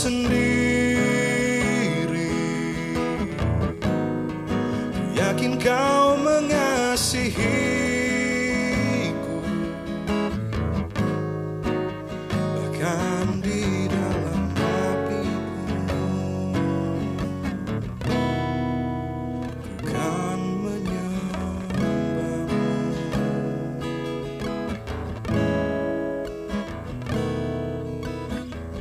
sendiri. Yakin kau mengasihiku, bahkan di dalam apimu. Ku kan menyembahmu.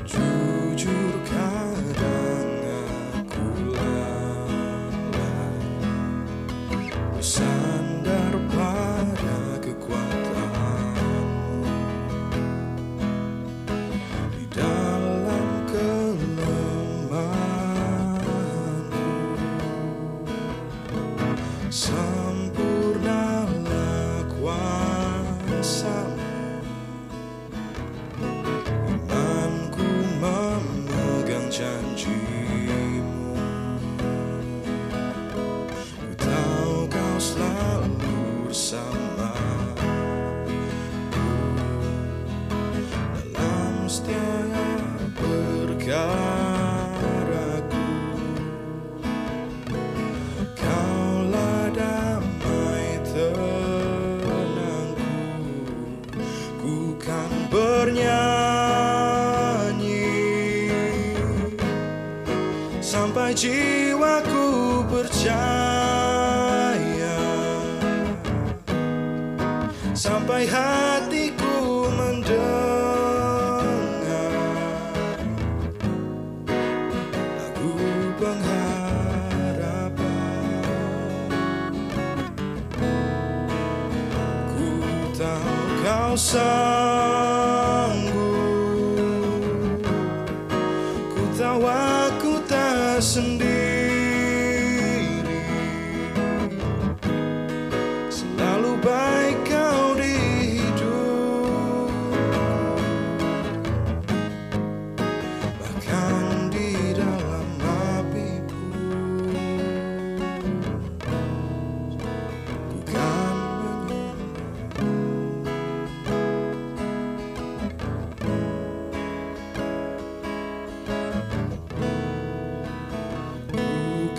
Jujur kadang aku lalai, bersandar pada kekuatanmu. Di dalam kelemahanku, sempurnalah kuasa-Mu. Imanku memegang janji-Mu. Ku tahu Kau selalu bersamaku dalam setiap perkaraku. Kaulah damai tenangku. Ku kan bernyanyi sampai jiwaku percaya, sampai hatiku mendengar lagu pengharapan. Ku tahu Kau sanggup, ku tahu aku tak sendiri. Selalu baik Kau di hidupku, bahkan di dalam apiku. Ku kan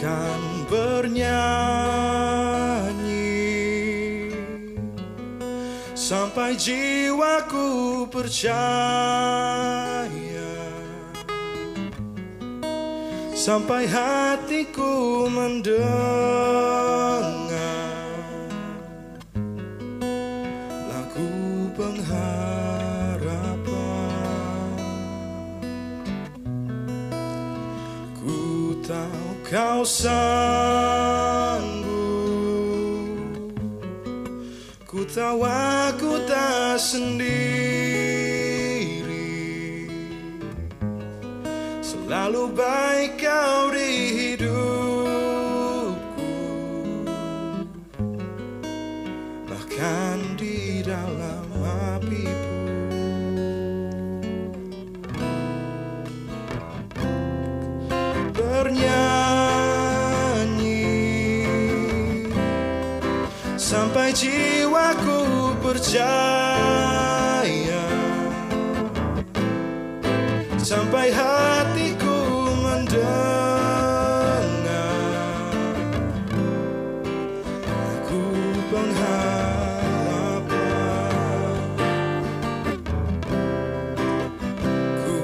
kan bernyanyi sampai jiwaku percaya, sampai hatiku mendengar lagu pengharapan. Ku tahu Kau sanggup, ku tahu aku tak sendiri. Selalu baik Kau di hidupku, bahkan di dalam apiku. Bernyanyi sampai jiwaku percaya, sampai hatiku mendengar lagu pengharapan. Ku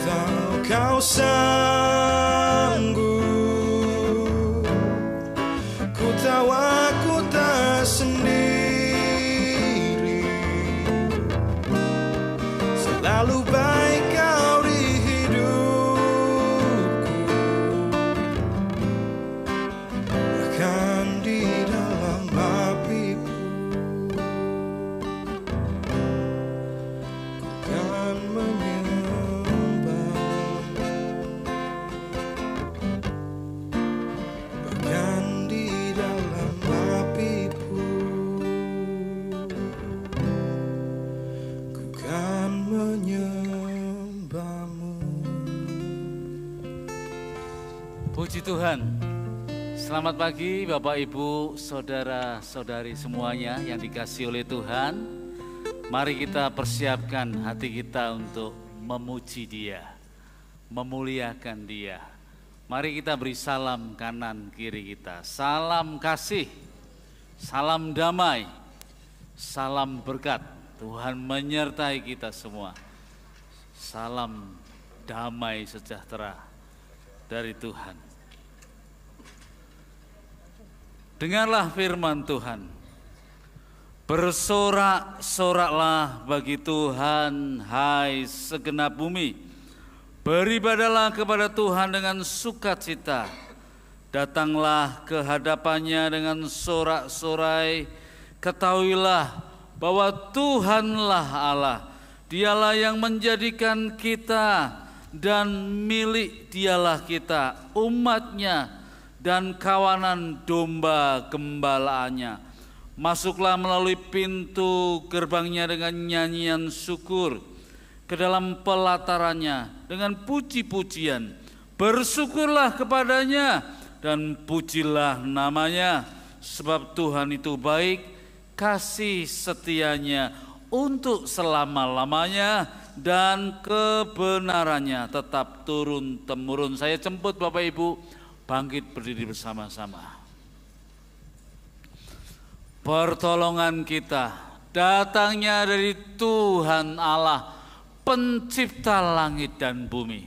tahu Kau sanggup, ku tahu aku tak sendiri. Selalu baik Kau di hidupku, bahkan di dalam apiku. Ku kan menyembahmu, bahkan di dalam apiku. Ku kan menyembahmu. Puji Tuhan. Selamat pagi Bapak Ibu, saudara-saudari semuanya yang dikasihi oleh Tuhan. Mari kita persiapkan hati kita untuk memuji Dia. memuliakan Dia. Mari kita beri salam kanan kiri kita. Salam kasih, salam damai, salam berkat. Tuhan menyertai kita semua. Salam damai sejahtera dari Tuhan. Dengarlah firman Tuhan. Bersorak-soraklah bagi Tuhan, hai segenap bumi. Beribadalah kepada Tuhan dengan sukacita. Datanglah ke hadapannya dengan sorak-sorai. Ketahuilah bahwa Tuhanlah Allah. Dialah yang menjadikan kita dan milik Dialah kita, umatnya dan kawanan domba gembalaannya. Masuklah melalui pintu gerbangnya dengan nyanyian syukur, ke dalam pelatarannya dengan puji-pujian. Bersyukurlah kepadanya dan pujilah namanya, sebab Tuhan itu baik, kasih setianya untuk selama-lamanya, dan kebenarannya tetap turun-temurun. Saya jemput Bapak Ibu, bangkit berdiri bersama-sama. Pertolongan kita datangnya dari Tuhan Allah, Pencipta langit dan bumi.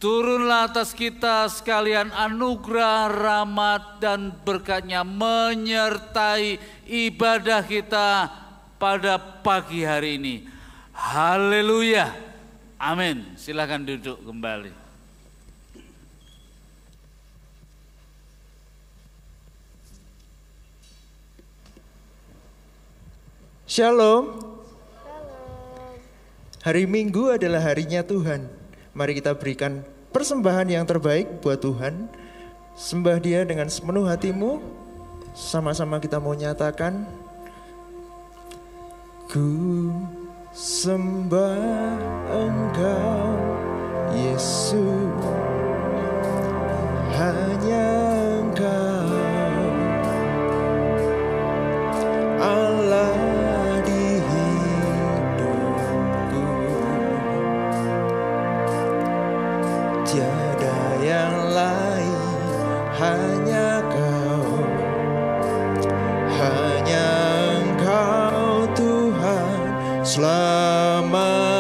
Turunlah atas kita sekalian anugerah, rahmat, dan berkat-Nya menyertai ibadah kita pada pagi hari ini. Haleluya. Amin. Silakan duduk kembali. Shalom. Hari Minggu adalah harinya Tuhan. Mari kita berikan persembahan yang terbaik buat Tuhan. Sembah Dia dengan sepenuh hatimu. Sama-sama kita mau nyatakan, ku sembah Engkau Yesus, hanya Engkau Allah di hidupku. Tiada yang lain, hanya Kau, hanya Engkau Tuhan. Selamanya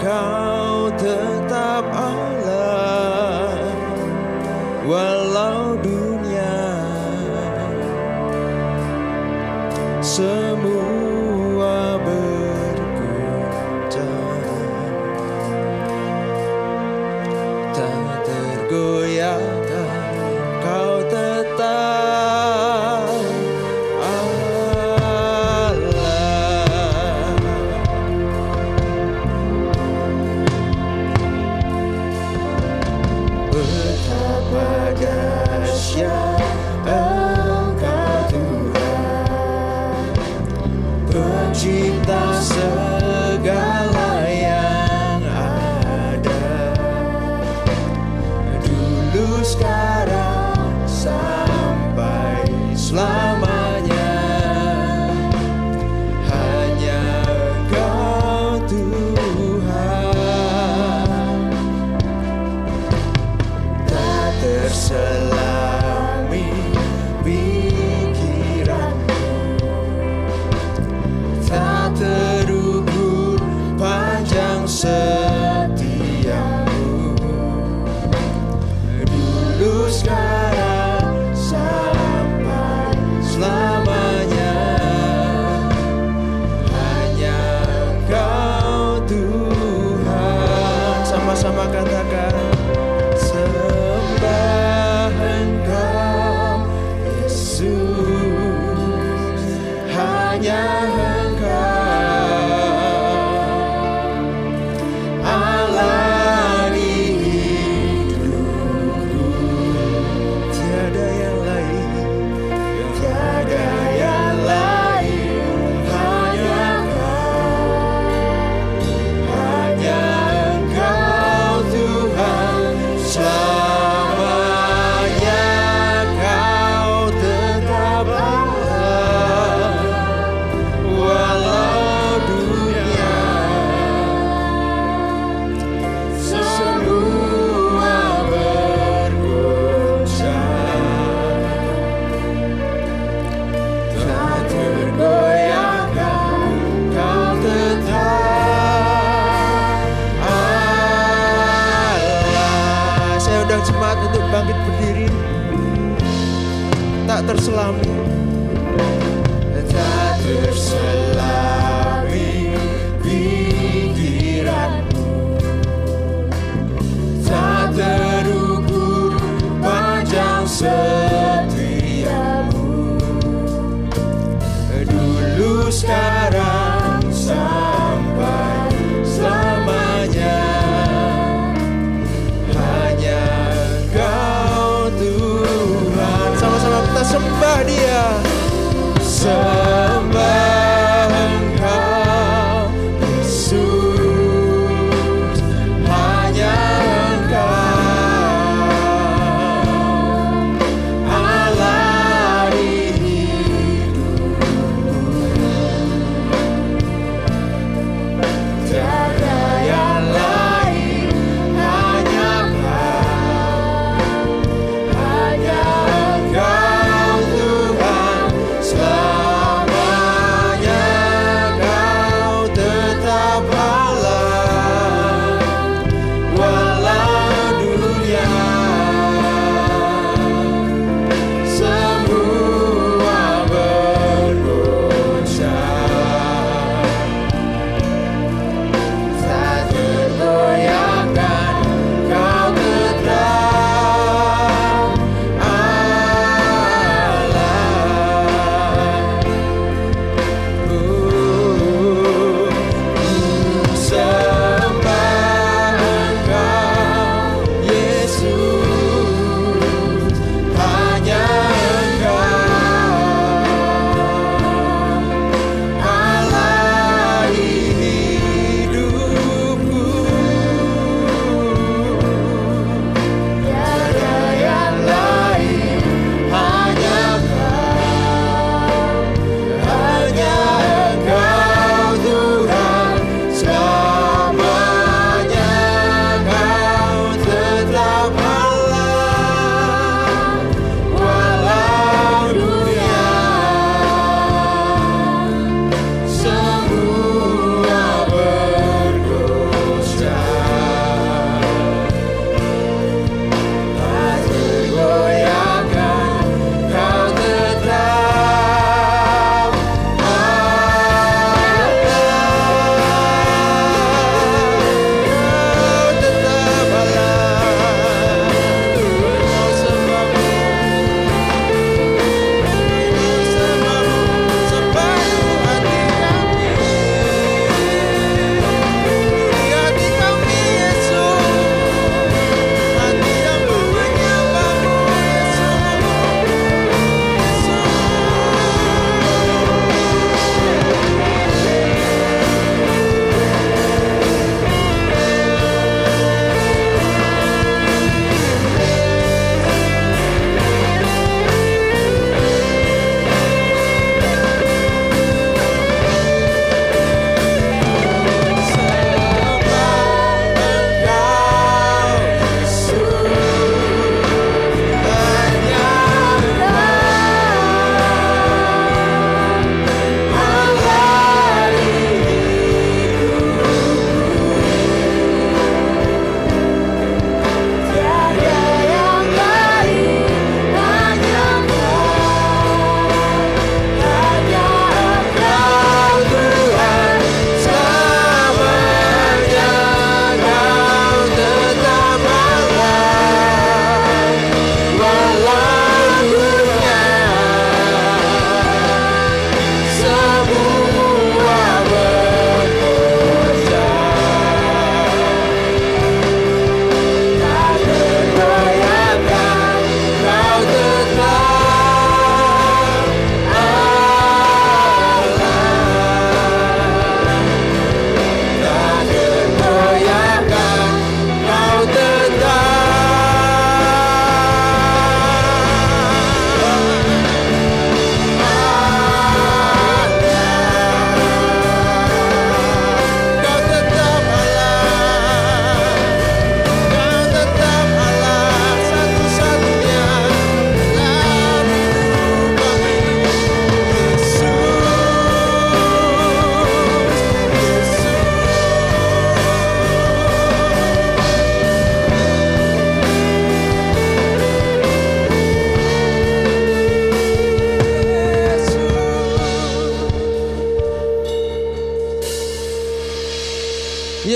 Kau tetap Allah, walau dunia semua berguncang, tak tergoyahkan Kau tetap Allah. Betapa dahsyat Engkau Tuhan, Pencipta segala yang ada, dulu, sekarang, sampai selamanya. Hanya Engkau Tuhan, tak terselami pikiranmu, tak terukur panjang setiamu. Dulu, untuk bangkit berdiri, tak terselami, tak terselami pikiranmu, tak terukur panjang setiamu, dulu sekarang sampai selamanya, hanya Kau Tuhan. Sama-sama kita sembah Dia, sembah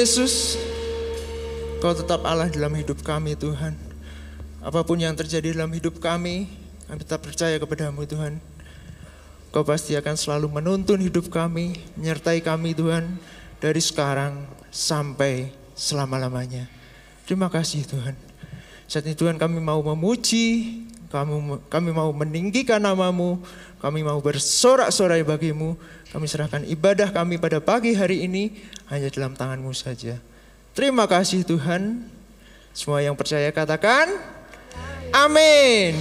Yesus, Kau tetap Allah dalam hidup kami Tuhan. Apapun yang terjadi dalam hidup kami tetap percaya kepadamu Tuhan. Kau pasti akan selalu menuntun hidup kami, menyertai kami Tuhan, dari sekarang sampai selama-lamanya. Terima kasih Tuhan. Saat ini Tuhan kami mau memuji, kami mau meninggikan namamu, kami mau bersorak-sorai bagimu. Kami serahkan ibadah kami pada pagi hari ini hanya dalam tanganmu saja. Terima kasih Tuhan. Semua yang percaya katakan amin.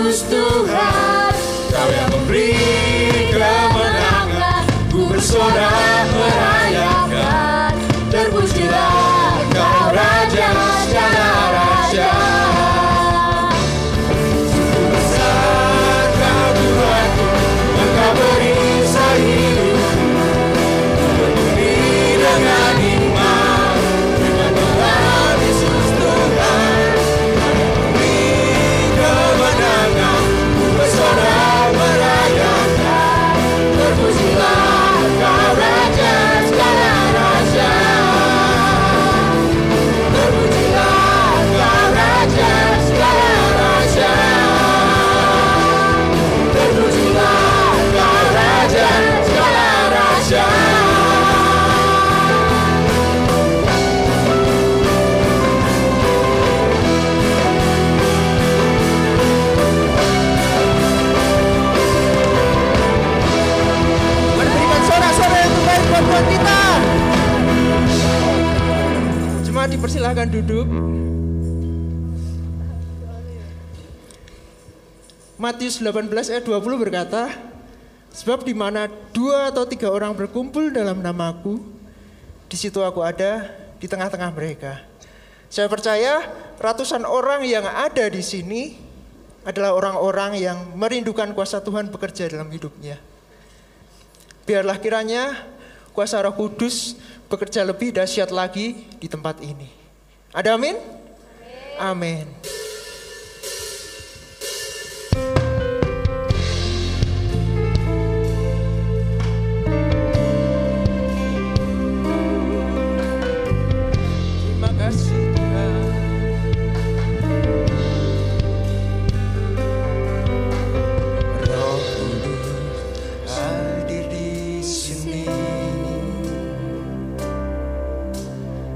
Yesus Tuhan, Kau yang memberi kemenangan. Ku bersorak merayakan, terpujilah Engkau Raja segala raja. Besar Kau Tuhanku, Engkau perisai hidupku, penuhi dengan hikmat, dengan Tuhan Yesus Tuhan, Kau yang memberi kemenangan. Ku bersorak merayakan, terpujilah Engkau Raja segala raja. Terpujilah Engkau Raja segala raja. Terpujilah Engkau Raja segala raja. Mari berikan sorak-sorai yang terbaik buat Tuhan kita. Jemaat dipersilahkan duduk. Matius 18 ayat 20 berkata, sebab di mana 2 atau 3 orang berkumpul dalam namaku, di situ aku ada di tengah-tengah mereka. Saya percaya ratusan orang yang ada di sini adalah orang-orang yang merindukan kuasa Tuhan bekerja dalam hidupnya. Biarlah kiranya kuasa Roh Kudus bekerja lebih dahsyat lagi di tempat ini. Ada amin? Amin. Terima kasih Tuhan. Roh Kudus hadir di sini,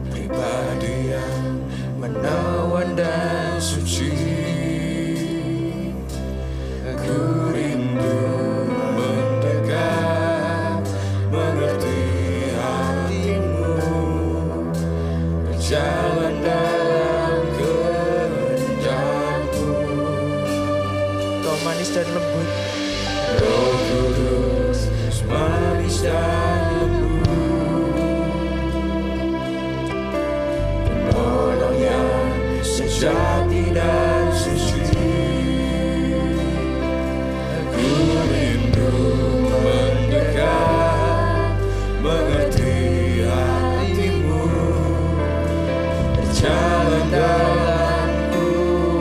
pribadi yang menawan dan suci. Aku rindu mendekat, mengerti hatimu, berjalan dalam kehendakmu. Kau manis dan lembut. Roh Kudus manis dan lembut, penolong yang sejati dan suci. Aku rindu mendekat, mengerti hatimu, berjalan dalam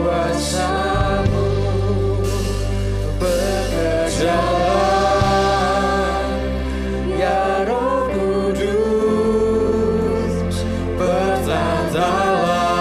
kuasa-Mu. Bekerjalah ya Roh Kudus, bertatalah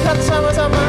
angkat sama-sama.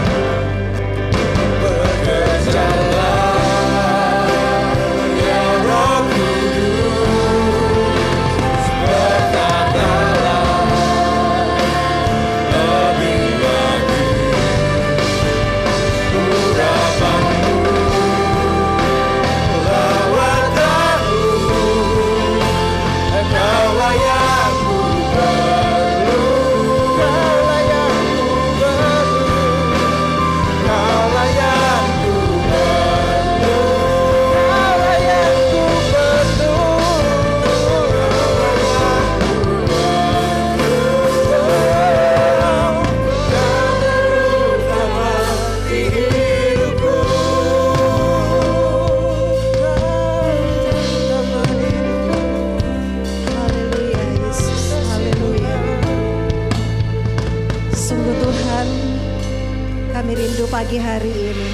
Pagi hari ini,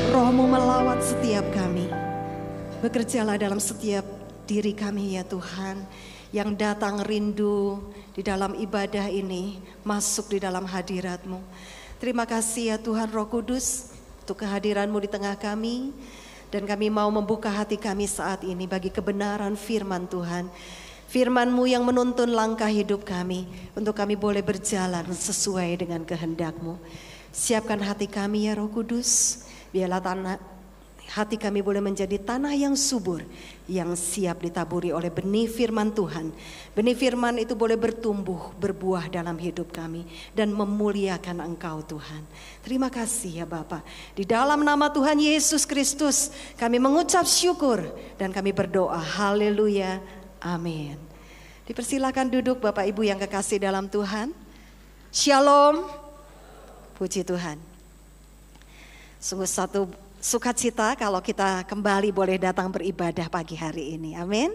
Roh-Mu melawat setiap kami. Bekerjalah dalam setiap diri kami ya Tuhan, yang datang rindu di dalam ibadah ini, masuk di dalam hadirat-Mu. Terima kasih ya Tuhan Roh Kudus, untuk kehadiran-Mu di tengah kami. Dan kami mau membuka hati kami saat ini bagi kebenaran firman Tuhan. Firman-Mu yang menuntun langkah hidup kami, untuk kami boleh berjalan sesuai dengan kehendak-Mu. Siapkan hati kami ya Roh Kudus, biarlah hati kami boleh menjadi tanah yang subur, yang siap ditaburi oleh benih firman Tuhan. Benih firman itu boleh bertumbuh, berbuah dalam hidup kami, dan memuliakan Engkau Tuhan. Terima kasih ya Bapa. Di dalam nama Tuhan Yesus Kristus kami mengucap syukur, dan kami berdoa. Haleluya, amin. Dipersilakan duduk Bapak Ibu yang kekasih dalam Tuhan. Shalom. Puji Tuhan. Sungguh satu sukacita kalau kita kembali boleh datang beribadah pagi hari ini. Amin.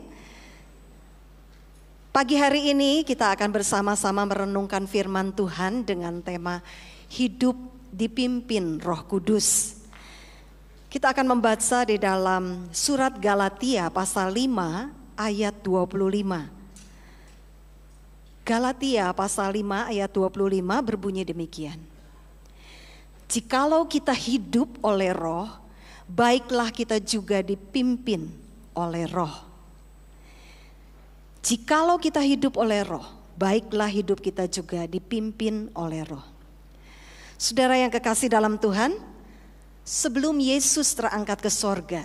Pagi hari ini kita akan bersama-sama merenungkan firman Tuhan dengan tema hidup dipimpin Roh Kudus. Kita akan membaca di dalam surat Galatia pasal 5 ayat 25. Galatia pasal 5 ayat 25 berbunyi demikian. Jikalau kita hidup oleh Roh, baiklah kita juga dipimpin oleh Roh. Jikalau kita hidup oleh Roh, baiklah hidup kita juga dipimpin oleh Roh. Saudara yang kekasih dalam Tuhan, sebelum Yesus terangkat ke sorga,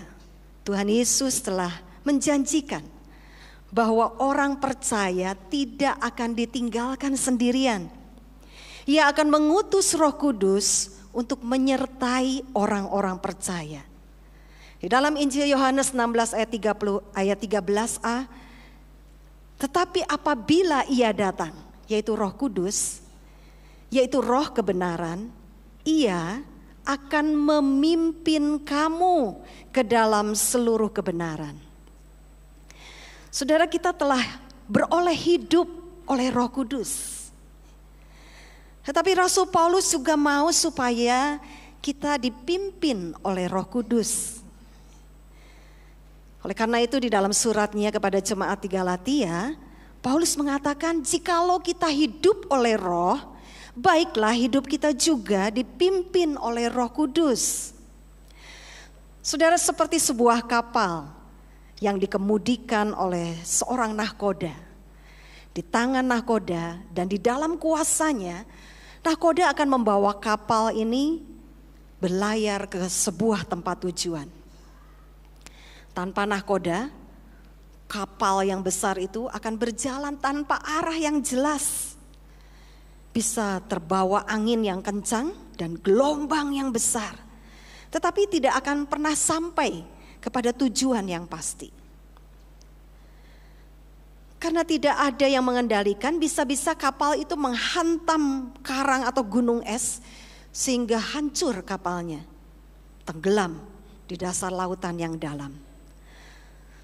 Tuhan Yesus telah menjanjikan bahwa orang percaya tidak akan ditinggalkan sendirian. Ia akan mengutus Roh Kudus untuk menyertai orang-orang percaya. Di dalam Injil Yohanes 16 ayat 13a, tetapi apabila ia datang, yaitu Roh Kudus, yaitu Roh kebenaran, ia akan memimpin kamu ke dalam seluruh kebenaran. Saudara, kita telah beroleh hidup oleh Roh Kudus. Tetapi Rasul Paulus juga mau supaya kita dipimpin oleh Roh Kudus. Oleh karena itu di dalam suratnya kepada jemaat di Galatia, Paulus mengatakan jikalau kita hidup oleh Roh, baiklah hidup kita juga dipimpin oleh Roh Kudus. Saudara, seperti sebuah kapal yang dikemudikan oleh seorang nahkoda. Di tangan nahkoda dan di dalam kuasanya, nahkoda akan membawa kapal ini berlayar ke sebuah tempat tujuan. Tanpa nahkoda, kapal yang besar itu akan berjalan tanpa arah yang jelas. Bisa terbawa angin yang kencang dan gelombang yang besar. Tetapi tidak akan pernah sampai kepada tujuan yang pasti. Karena tidak ada yang mengendalikan, bisa-bisa kapal itu menghantam karang atau gunung es sehingga hancur kapalnya, tenggelam di dasar lautan yang dalam.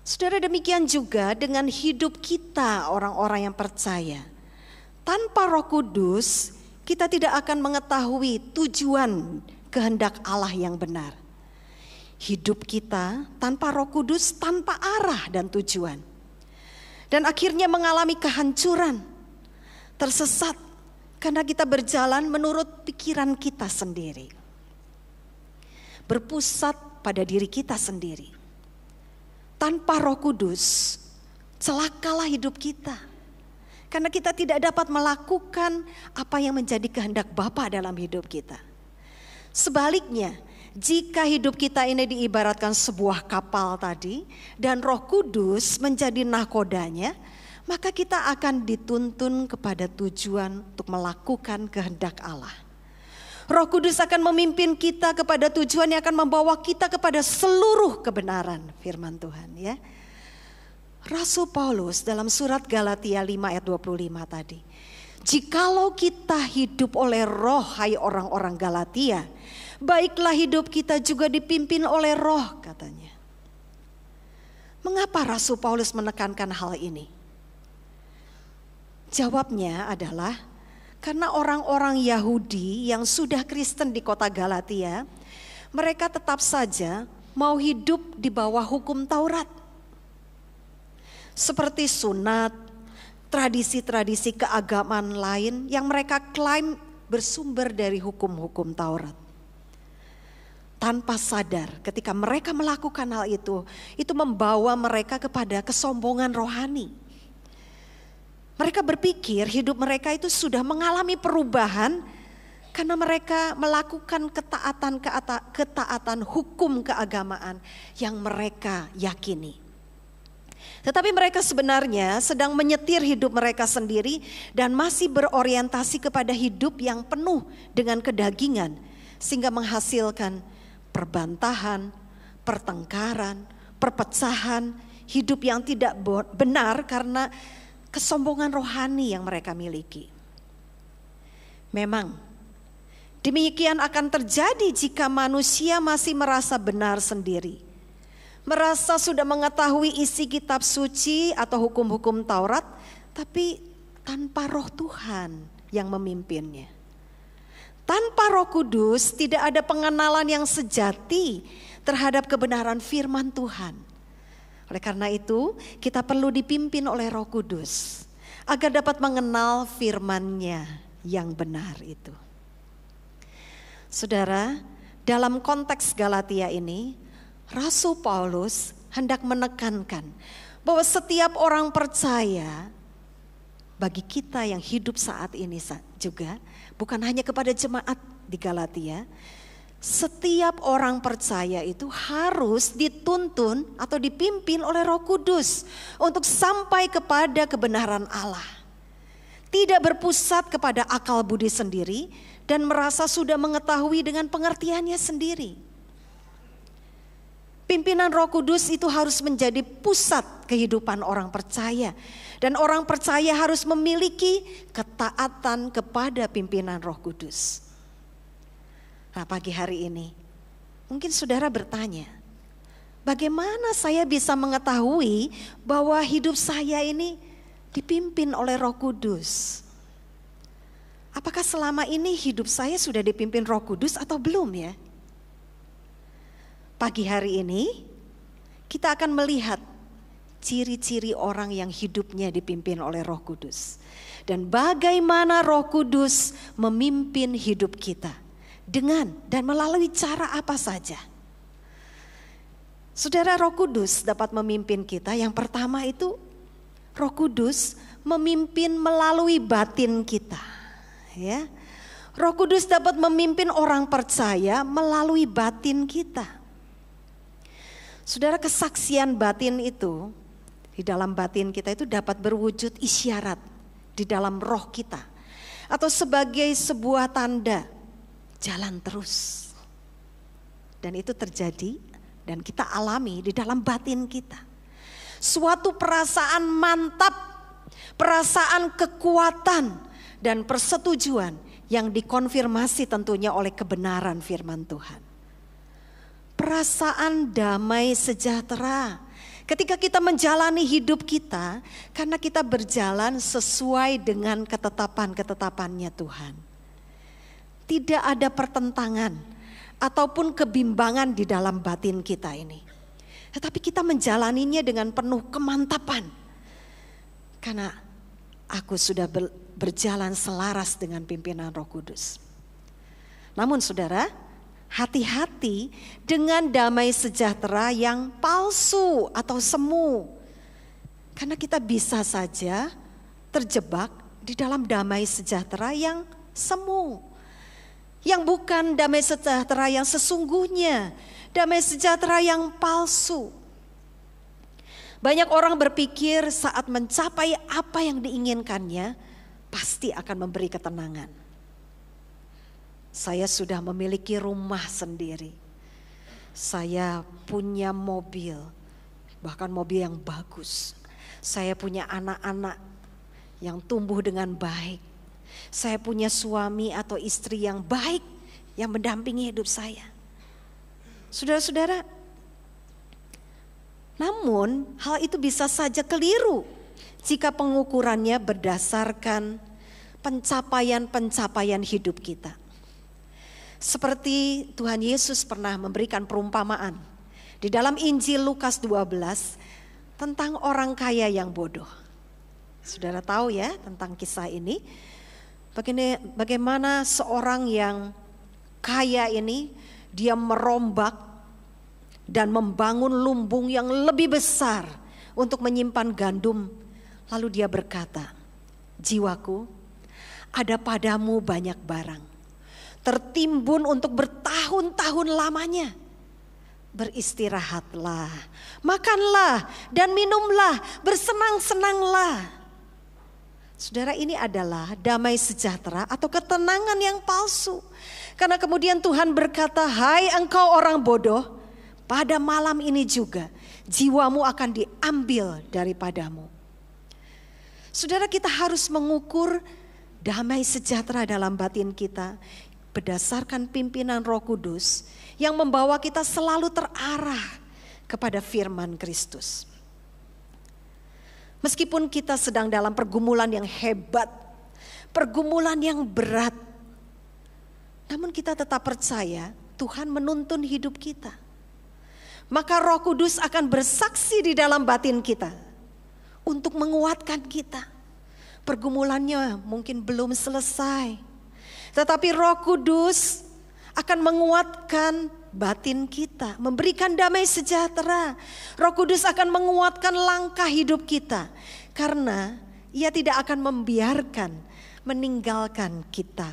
Saudara, demikian juga dengan hidup kita orang-orang yang percaya. Tanpa Roh Kudus, kita tidak akan mengetahui tujuan kehendak Allah yang benar. Hidup kita tanpa Roh Kudus, tanpa arah dan tujuan. Dan akhirnya mengalami kehancuran, tersesat Karena kita berjalan menurut pikiran kita sendiri. Berpusat pada diri kita sendiri. Tanpa Roh Kudus, celakalah hidup kita. Karena kita tidak dapat melakukan apa yang menjadi kehendak Bapa dalam hidup kita. Sebaliknya, jika hidup kita ini diibaratkan sebuah kapal tadi, dan Roh Kudus menjadi nahkodanya, maka kita akan dituntun kepada tujuan untuk melakukan kehendak Allah. Roh Kudus akan memimpin kita kepada tujuan yang akan membawa kita kepada seluruh kebenaran firman Tuhan, ya. Rasul Paulus dalam surat Galatia 5 ayat 25 tadi. Jikalau kita hidup oleh roh, hai orang-orang Galatia, baiklah hidup kita juga dipimpin oleh roh, katanya. Mengapa Rasul Paulus menekankan hal ini? Jawabnya adalah karena orang-orang Yahudi yang sudah Kristen di kota Galatia, mereka tetap saja mau hidup di bawah hukum Taurat. Seperti sunat, tradisi-tradisi keagamaan lain yang mereka klaim bersumber dari hukum-hukum Taurat. Tanpa sadar ketika mereka melakukan hal itu membawa mereka kepada kesombongan rohani. Mereka berpikir hidup mereka itu sudah mengalami perubahan karena mereka melakukan ketaatan hukum keagamaan yang mereka yakini. Tetapi mereka sebenarnya sedang menyetir hidup mereka sendiri dan masih berorientasi kepada hidup yang penuh dengan kedagingan sehingga menghasilkan perbantahan, pertengkaran, perpecahan, hidup yang tidak benar karena kesombongan rohani yang mereka miliki. Memang demikian akan terjadi jika manusia masih merasa benar sendiri. Merasa sudah mengetahui isi kitab suci atau hukum-hukum Taurat, tapi tanpa Roh Tuhan yang memimpinnya. Tanpa Roh Kudus tidak ada pengenalan yang sejati terhadap kebenaran firman Tuhan. Oleh karena itu kita perlu dipimpin oleh Roh Kudus agar dapat mengenal firman-Nya yang benar itu. Saudara, dalam konteks Galatia ini, Rasul Paulus hendak menekankan bahwa setiap orang percaya, bagi kita yang hidup saat ini juga, bukan hanya kepada jemaat di Galatia, setiap orang percaya itu harus dituntun atau dipimpin oleh Roh Kudus untuk sampai kepada kebenaran Allah. Tidak berpusat kepada akal budi sendiri dan merasa sudah mengetahui dengan pengertiannya sendiri. Pimpinan Roh Kudus itu harus menjadi pusat kehidupan orang percaya. Dan orang percaya harus memiliki ketaatan kepada pimpinan Roh Kudus. Nah, pagi hari ini mungkin saudara bertanya, bagaimana saya bisa mengetahui bahwa hidup saya ini dipimpin oleh Roh Kudus? Apakah selama ini hidup saya sudah dipimpin Roh Kudus atau belum ya? Pagi hari ini kita akan melihat ciri-ciri orang yang hidupnya dipimpin oleh Roh Kudus. Dan bagaimana Roh Kudus memimpin hidup kita. Dengan dan melalui cara apa saja. Saudara, Roh Kudus dapat memimpin kita. Yang pertama itu Roh Kudus memimpin melalui batin kita. Ya. Roh Kudus dapat memimpin orang percaya melalui batin kita. Saudara, kesaksian batin itu, di dalam batin kita itu dapat berwujud isyarat di dalam roh kita. Atau sebagai sebuah tanda, jalan terus. Dan itu terjadi dan kita alami di dalam batin kita. Suatu perasaan mantap, perasaan kekuatan dan persetujuan yang dikonfirmasi tentunya oleh kebenaran firman Tuhan. Perasaan damai sejahtera ketika kita menjalani hidup kita karena kita berjalan sesuai dengan ketetapan-ketetapannya Tuhan. Tidak ada pertentangan ataupun kebimbangan di dalam batin kita ini. Tetapi kita menjalaninya dengan penuh kemantapan. Karena aku sudah berjalan selaras dengan pimpinan Roh Kudus. Namun saudara, hati-hati dengan damai sejahtera yang palsu atau semu. Karena kita bisa saja terjebak di dalam damai sejahtera yang semu. Yang bukan damai sejahtera yang sesungguhnya, damai sejahtera yang palsu. Banyak orang berpikir saat mencapai apa yang diinginkannya, pasti akan memberi ketenangan. Saya sudah memiliki rumah sendiri. Saya punya mobil, bahkan mobil yang bagus. Saya punya anak-anak yang tumbuh dengan baik. Saya punya suami atau istri yang baik, yang mendampingi hidup saya. Saudara-saudara, namun hal itu bisa saja keliru jika pengukurannya berdasarkan pencapaian-pencapaian hidup kita. Seperti Tuhan Yesus pernah memberikan perumpamaan di dalam Injil Lukas 12 tentang orang kaya yang bodoh. Saudara tahu ya tentang kisah ini. Bagaimana seorang yang kaya ini dia merombak dan membangun lumbung yang lebih besar untuk menyimpan gandum. Lalu dia berkata, "Jiwaku, ada padamu banyak barang, tertimbun untuk bertahun-tahun lamanya. Beristirahatlah, makanlah dan minumlah, bersenang-senanglah." Saudara, ini adalah damai sejahtera atau ketenangan yang palsu. Karena kemudian Tuhan berkata, "Hai engkau orang bodoh, pada malam ini juga jiwamu akan diambil daripadamu." Saudara, kita harus mengukur damai sejahtera dalam batin kita berdasarkan pimpinan Roh Kudus yang membawa kita selalu terarah kepada firman Kristus. Meskipun kita sedang dalam pergumulan yang hebat, pergumulan yang berat, namun kita tetap percaya Tuhan menuntun hidup kita. Maka Roh Kudus akan bersaksi di dalam batin kita untuk menguatkan kita. Pergumulannya mungkin belum selesai, tetapi Roh Kudus akan menguatkan batin kita, memberikan damai sejahtera. Roh Kudus akan menguatkan langkah hidup kita, karena Ia tidak akan membiarkan meninggalkan kita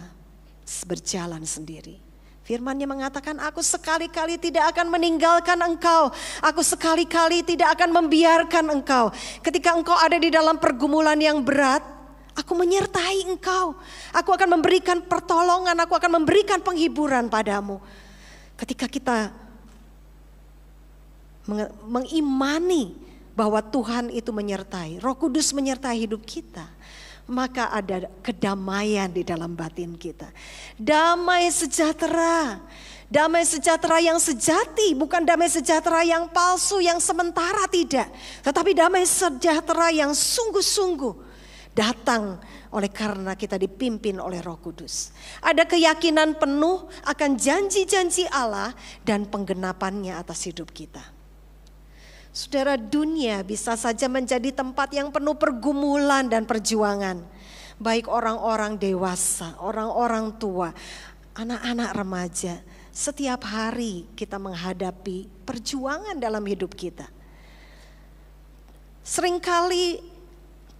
berjalan sendiri. Firman-Nya mengatakan, "Aku sekali-kali tidak akan meninggalkan engkau. Aku sekali-kali tidak akan membiarkan engkau. Ketika engkau ada di dalam pergumulan yang berat, Aku menyertai engkau. Aku akan memberikan pertolongan, aku akan memberikan penghiburan padamu." Ketika kita mengimani bahwa Tuhan itu menyertai, Roh Kudus menyertai hidup kita, maka ada kedamaian di dalam batin kita. Damai sejahtera yang sejati, bukan damai sejahtera yang palsu, yang sementara, tidak. Tetapi damai sejahtera yang sungguh-sungguh datang oleh karena kita dipimpin oleh Roh Kudus. Ada keyakinan penuh akan janji-janji Allah dan penggenapannya atas hidup kita. Saudara, dunia bisa saja menjadi tempat yang penuh pergumulan dan perjuangan. Baik orang-orang dewasa, orang-orang tua, anak-anak remaja. Setiap hari kita menghadapi perjuangan dalam hidup kita. Seringkali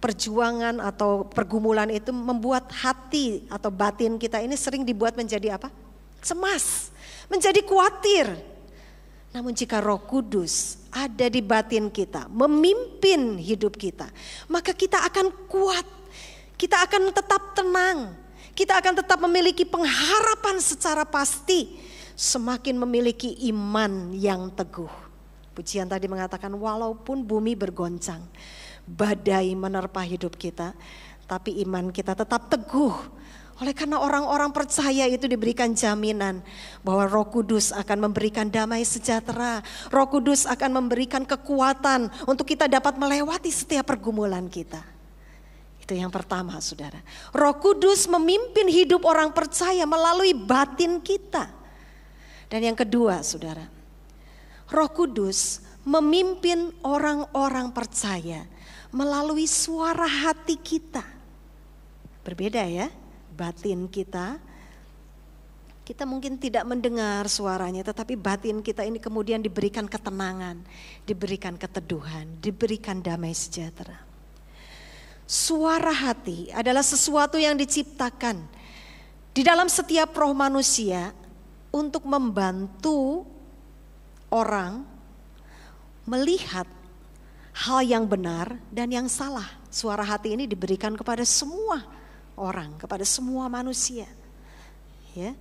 perjuangan atau pergumulan itu membuat hati atau batin kita ini sering dibuat menjadi apa? Cemas, menjadi khawatir. Namun jika Roh Kudus ada di batin kita, memimpin hidup kita, maka kita akan kuat, kita akan tetap tenang, kita akan tetap memiliki pengharapan secara pasti, semakin memiliki iman yang teguh. Pujian tadi mengatakan, walaupun bumi bergoncang, badai menerpa hidup kita, tapi iman kita tetap teguh. Oleh karena orang-orang percaya itu diberikan jaminan bahwa Roh Kudus akan memberikan damai sejahtera. Roh Kudus akan memberikan kekuatan untuk kita dapat melewati setiap pergumulan kita. Itu yang pertama, saudara. Roh Kudus memimpin hidup orang percaya melalui batin kita. Dan yang kedua, saudara, Roh Kudus memimpin orang-orang percaya melalui suara hati kita. Berbeda ya, batin kita. Kita mungkin tidak mendengar suaranya, tetapi batin kita ini kemudian diberikan ketenangan, diberikan keteduhan, diberikan damai sejahtera. Suara hati adalah sesuatu yang diciptakan di dalam setiap roh manusia untuk membantu orang melihat hal yang benar dan yang salah. Suara hati ini diberikan kepada semua orang, kepada semua manusia. Ya.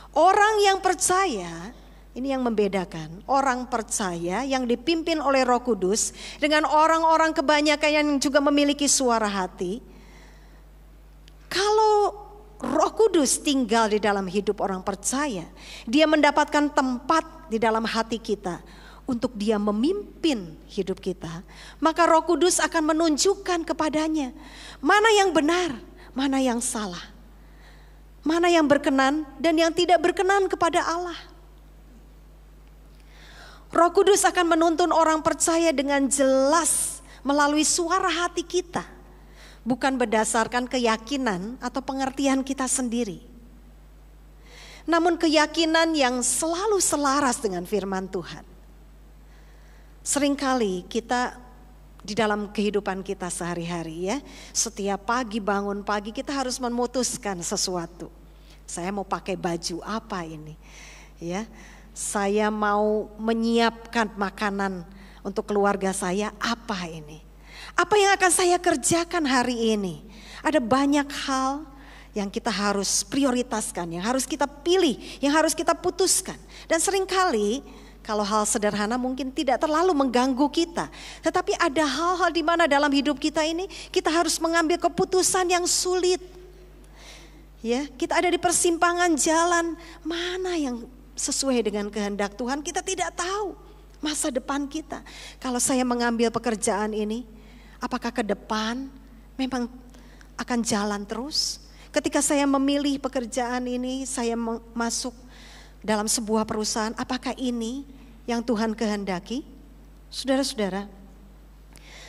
Orang yang percaya, ini yang membedakan, orang percaya yang dipimpin oleh Roh Kudus dengan orang-orang kebanyakan yang juga memiliki suara hati. Kalau Roh Kudus tinggal di dalam hidup orang percaya, dia mendapatkan tempat di dalam hati kita untuk dia memimpin hidup kita. Maka Roh Kudus akan menunjukkan kepadanya mana yang benar, mana yang salah. Mana yang berkenan dan yang tidak berkenan kepada Allah. Roh Kudus akan menuntun orang percaya dengan jelas melalui suara hati kita. Bukan berdasarkan keyakinan atau pengertian kita sendiri. Namun keyakinan yang selalu selaras dengan firman Tuhan. Seringkali kita di dalam kehidupan kita sehari-hari ya, setiap pagi bangun pagi kita harus memutuskan sesuatu. Saya mau pakai baju apa ini? Ya, saya mau menyiapkan makanan untuk keluarga saya apa ini? Apa yang akan saya kerjakan hari ini? Ada banyak hal yang kita harus prioritaskan, yang harus kita pilih, yang harus kita putuskan. Dan seringkali kalau hal sederhana mungkin tidak terlalu mengganggu kita. Tetapi ada hal-hal di mana dalam hidup kita ini kita harus mengambil keputusan yang sulit. Ya, kita ada di persimpangan jalan, mana yang sesuai dengan kehendak Tuhan, kita tidak tahu masa depan kita. Kalau saya mengambil pekerjaan ini, apakah ke depan memang akan jalan terus? Ketika saya memilih pekerjaan ini, saya masuk dalam sebuah perusahaan, apakah ini yang Tuhan kehendaki? Saudara-saudara,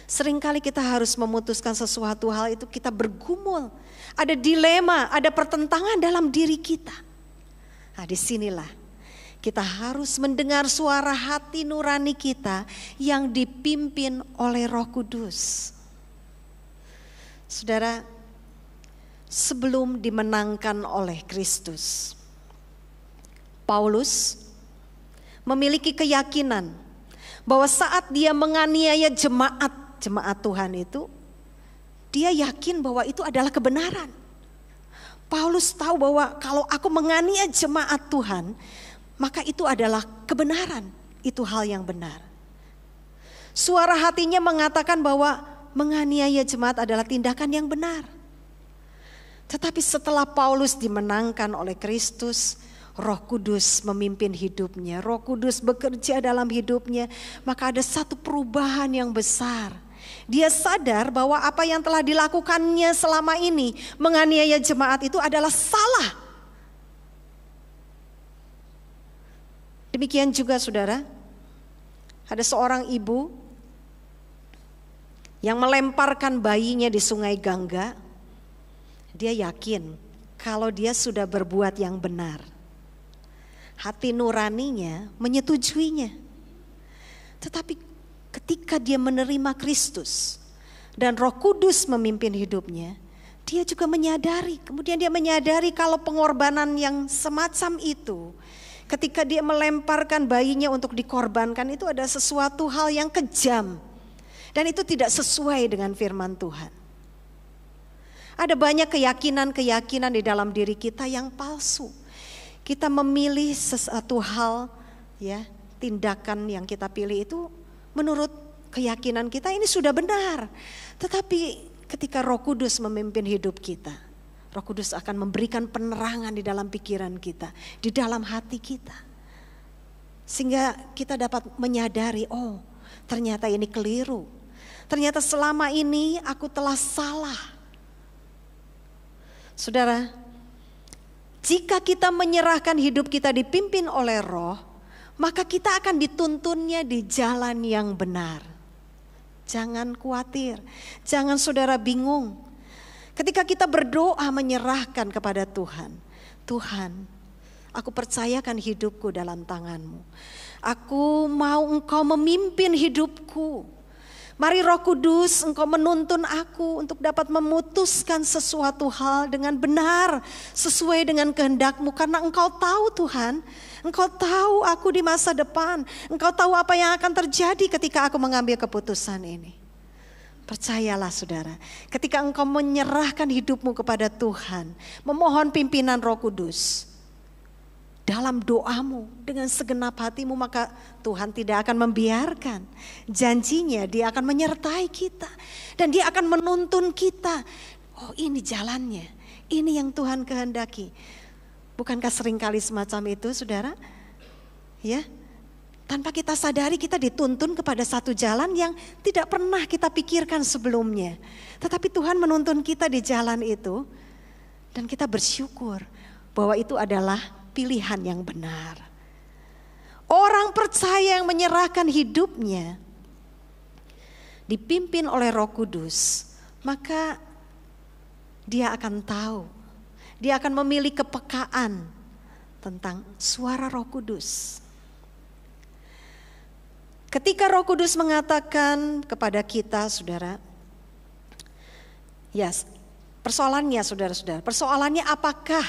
seringkali kita harus memutuskan sesuatu hal itu, kita bergumul. Ada dilema, ada pertentangan dalam diri kita. Nah, disinilah kita harus mendengar suara hati nurani kita yang dipimpin oleh Roh Kudus. Saudara, sebelum dimenangkan oleh Kristus, Paulus memiliki keyakinan bahwa saat dia menganiaya jemaat Tuhan itu, dia yakin bahwa itu adalah kebenaran. Paulus tahu bahwa kalau aku menganiaya jemaat Tuhan, maka itu adalah kebenaran, itu hal yang benar. Suara hatinya mengatakan bahwa menganiaya jemaat adalah tindakan yang benar. Tetapi setelah Paulus dimenangkan oleh Kristus, Roh Kudus memimpin hidupnya, Roh Kudus bekerja dalam hidupnya, maka ada satu perubahan yang besar. Dia sadar bahwa apa yang telah dilakukannya selama ini, menganiaya jemaat itu adalah salah. Demikian juga saudara, ada seorang ibu yang melemparkan bayinya di sungai Gangga. Dia yakin kalau dia sudah berbuat yang benar. Hati nuraninya menyetujuinya. Tetapi ketika dia menerima Kristus dan Roh Kudus memimpin hidupnya, dia juga menyadari, kemudian dia menyadari kalau pengorbanan yang semacam itu, ketika dia melemparkan bayinya untuk dikorbankan, itu ada sesuatu hal yang kejam. Dan itu tidak sesuai dengan firman Tuhan. Ada banyak keyakinan-keyakinan di dalam diri kita yang palsu. Kita memilih sesuatu hal, ya, tindakan yang kita pilih itu menurut keyakinan kita ini sudah benar. Tetapi ketika Roh Kudus memimpin hidup kita, Roh Kudus akan memberikan penerangan di dalam pikiran kita, di dalam hati kita. Sehingga kita dapat menyadari, oh ternyata ini keliru. Ternyata selama ini aku telah salah. Saudara, jika kita menyerahkan hidup kita dipimpin oleh Roh, maka kita akan dituntunnya di jalan yang benar. Jangan khawatir, jangan saudara bingung. Ketika kita berdoa menyerahkan kepada Tuhan, Tuhan, aku percayakan hidupku dalam tangan-Mu. Aku mau Engkau memimpin hidupku. Mari Roh Kudus, Engkau menuntun aku untuk dapat memutuskan sesuatu hal dengan benar, sesuai dengan kehendak-Mu. Karena Engkau tahu Tuhan, Engkau tahu aku di masa depan. Engkau tahu apa yang akan terjadi ketika aku mengambil keputusan ini. Percayalah saudara, ketika engkau menyerahkan hidupmu kepada Tuhan, memohon pimpinan Roh Kudus, dalam doamu dengan segenap hatimu, maka Tuhan tidak akan membiarkan. Janjinya Dia akan menyertai kita dan Dia akan menuntun kita. Oh, ini jalannya, ini yang Tuhan kehendaki. Bukankah seringkali semacam itu saudara? Ya, tanpa kita sadari kita dituntun kepada satu jalan yang tidak pernah kita pikirkan sebelumnya. Tetapi Tuhan menuntun kita di jalan itu dan kita bersyukur bahwa itu adalah pilihan yang benar. Orang percaya yang menyerahkan hidupnya dipimpin oleh Roh Kudus, maka dia akan tahu, dia akan memiliki kepekaan tentang suara Roh Kudus. Ketika Roh Kudus mengatakan kepada kita, saudara, persoalannya saudara-saudara, persoalannya apakah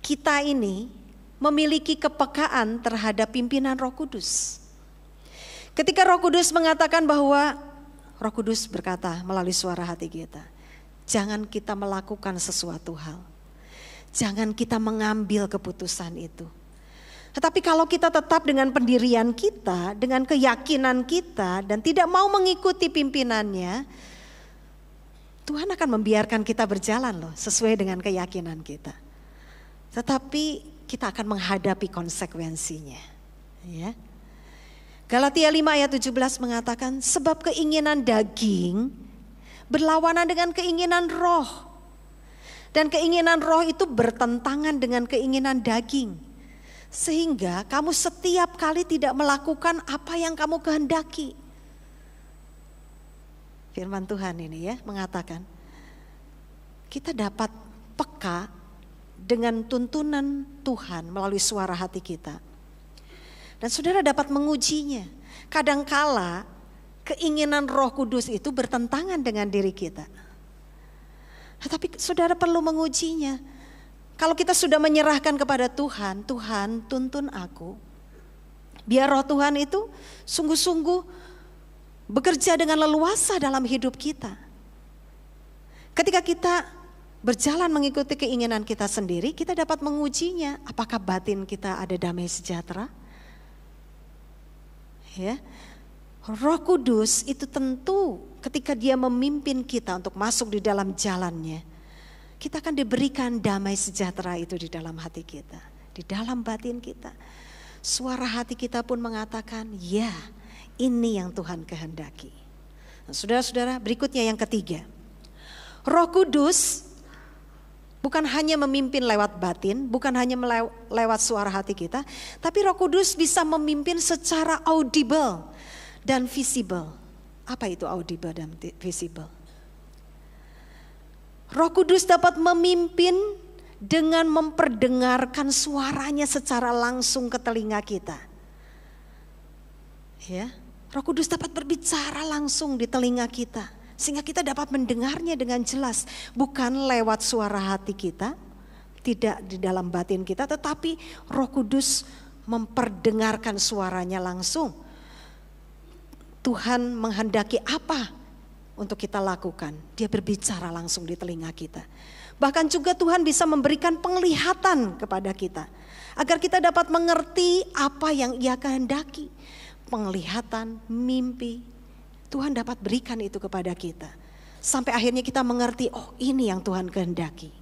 kita ini memiliki kepekaan terhadap pimpinan Roh Kudus. Ketika Roh Kudus mengatakan bahwa, Roh Kudus berkata melalui suara hati kita, jangan kita melakukan sesuatu hal, jangan kita mengambil keputusan itu. Tetapi kalau kita tetap dengan pendirian kita, dengan keyakinan kita dan tidak mau mengikuti pimpinannya, Tuhan akan membiarkan kita berjalan loh sesuai dengan keyakinan kita. Tetapi kita akan menghadapi konsekuensinya. Ya. Galatia 5 ayat 17 mengatakan, sebab keinginan daging berlawanan dengan keinginan roh. Dan keinginan roh itu bertentangan dengan keinginan daging. Sehingga kamu setiap kali tidak melakukan apa yang kamu kehendaki. Firman Tuhan ini ya mengatakan, kita dapat peka dengan tuntunan Tuhan melalui suara hati kita. Dan saudara dapat mengujinya. Kadangkala keinginan Roh Kudus itu bertentangan dengan diri kita. Tetapi saudara perlu mengujinya. Kalau kita sudah menyerahkan kepada Tuhan, Tuhan tuntun aku. Biar Roh Tuhan itu sungguh-sungguh bekerja dengan leluasa dalam hidup kita. Ketika kita berjalan mengikuti keinginan kita sendiri, kita dapat mengujinya. Apakah batin kita ada damai sejahtera? Ya, Roh Kudus itu tentu ketika Dia memimpin kita untuk masuk di dalam jalannya, kita akan diberikan damai sejahtera itu di dalam hati kita, di dalam batin kita. Suara hati kita pun mengatakan, ya, ini yang Tuhan kehendaki. Nah, saudara-saudara, berikutnya yang ketiga, Roh Kudus bukan hanya memimpin lewat batin, bukan hanya lewat suara hati kita, tapi Roh Kudus bisa memimpin secara audible dan visible. Apa itu audible dan visible? Roh Kudus dapat memimpin dengan memperdengarkan suaranya secara langsung ke telinga kita. Ya, Roh Kudus dapat berbicara langsung di telinga kita, sehingga kita dapat mendengarnya dengan jelas, bukan lewat suara hati kita, tidak di dalam batin kita, tetapi Roh Kudus memperdengarkan suaranya langsung. Tuhan menghendaki apa untuk kita lakukan, Dia berbicara langsung di telinga kita. Bahkan juga Tuhan bisa memberikan penglihatan kepada kita, agar kita dapat mengerti apa yang Ia kehendaki. Penglihatan, mimpi, Tuhan dapat berikan itu kepada kita. Sampai akhirnya kita mengerti, oh ini yang Tuhan kehendaki.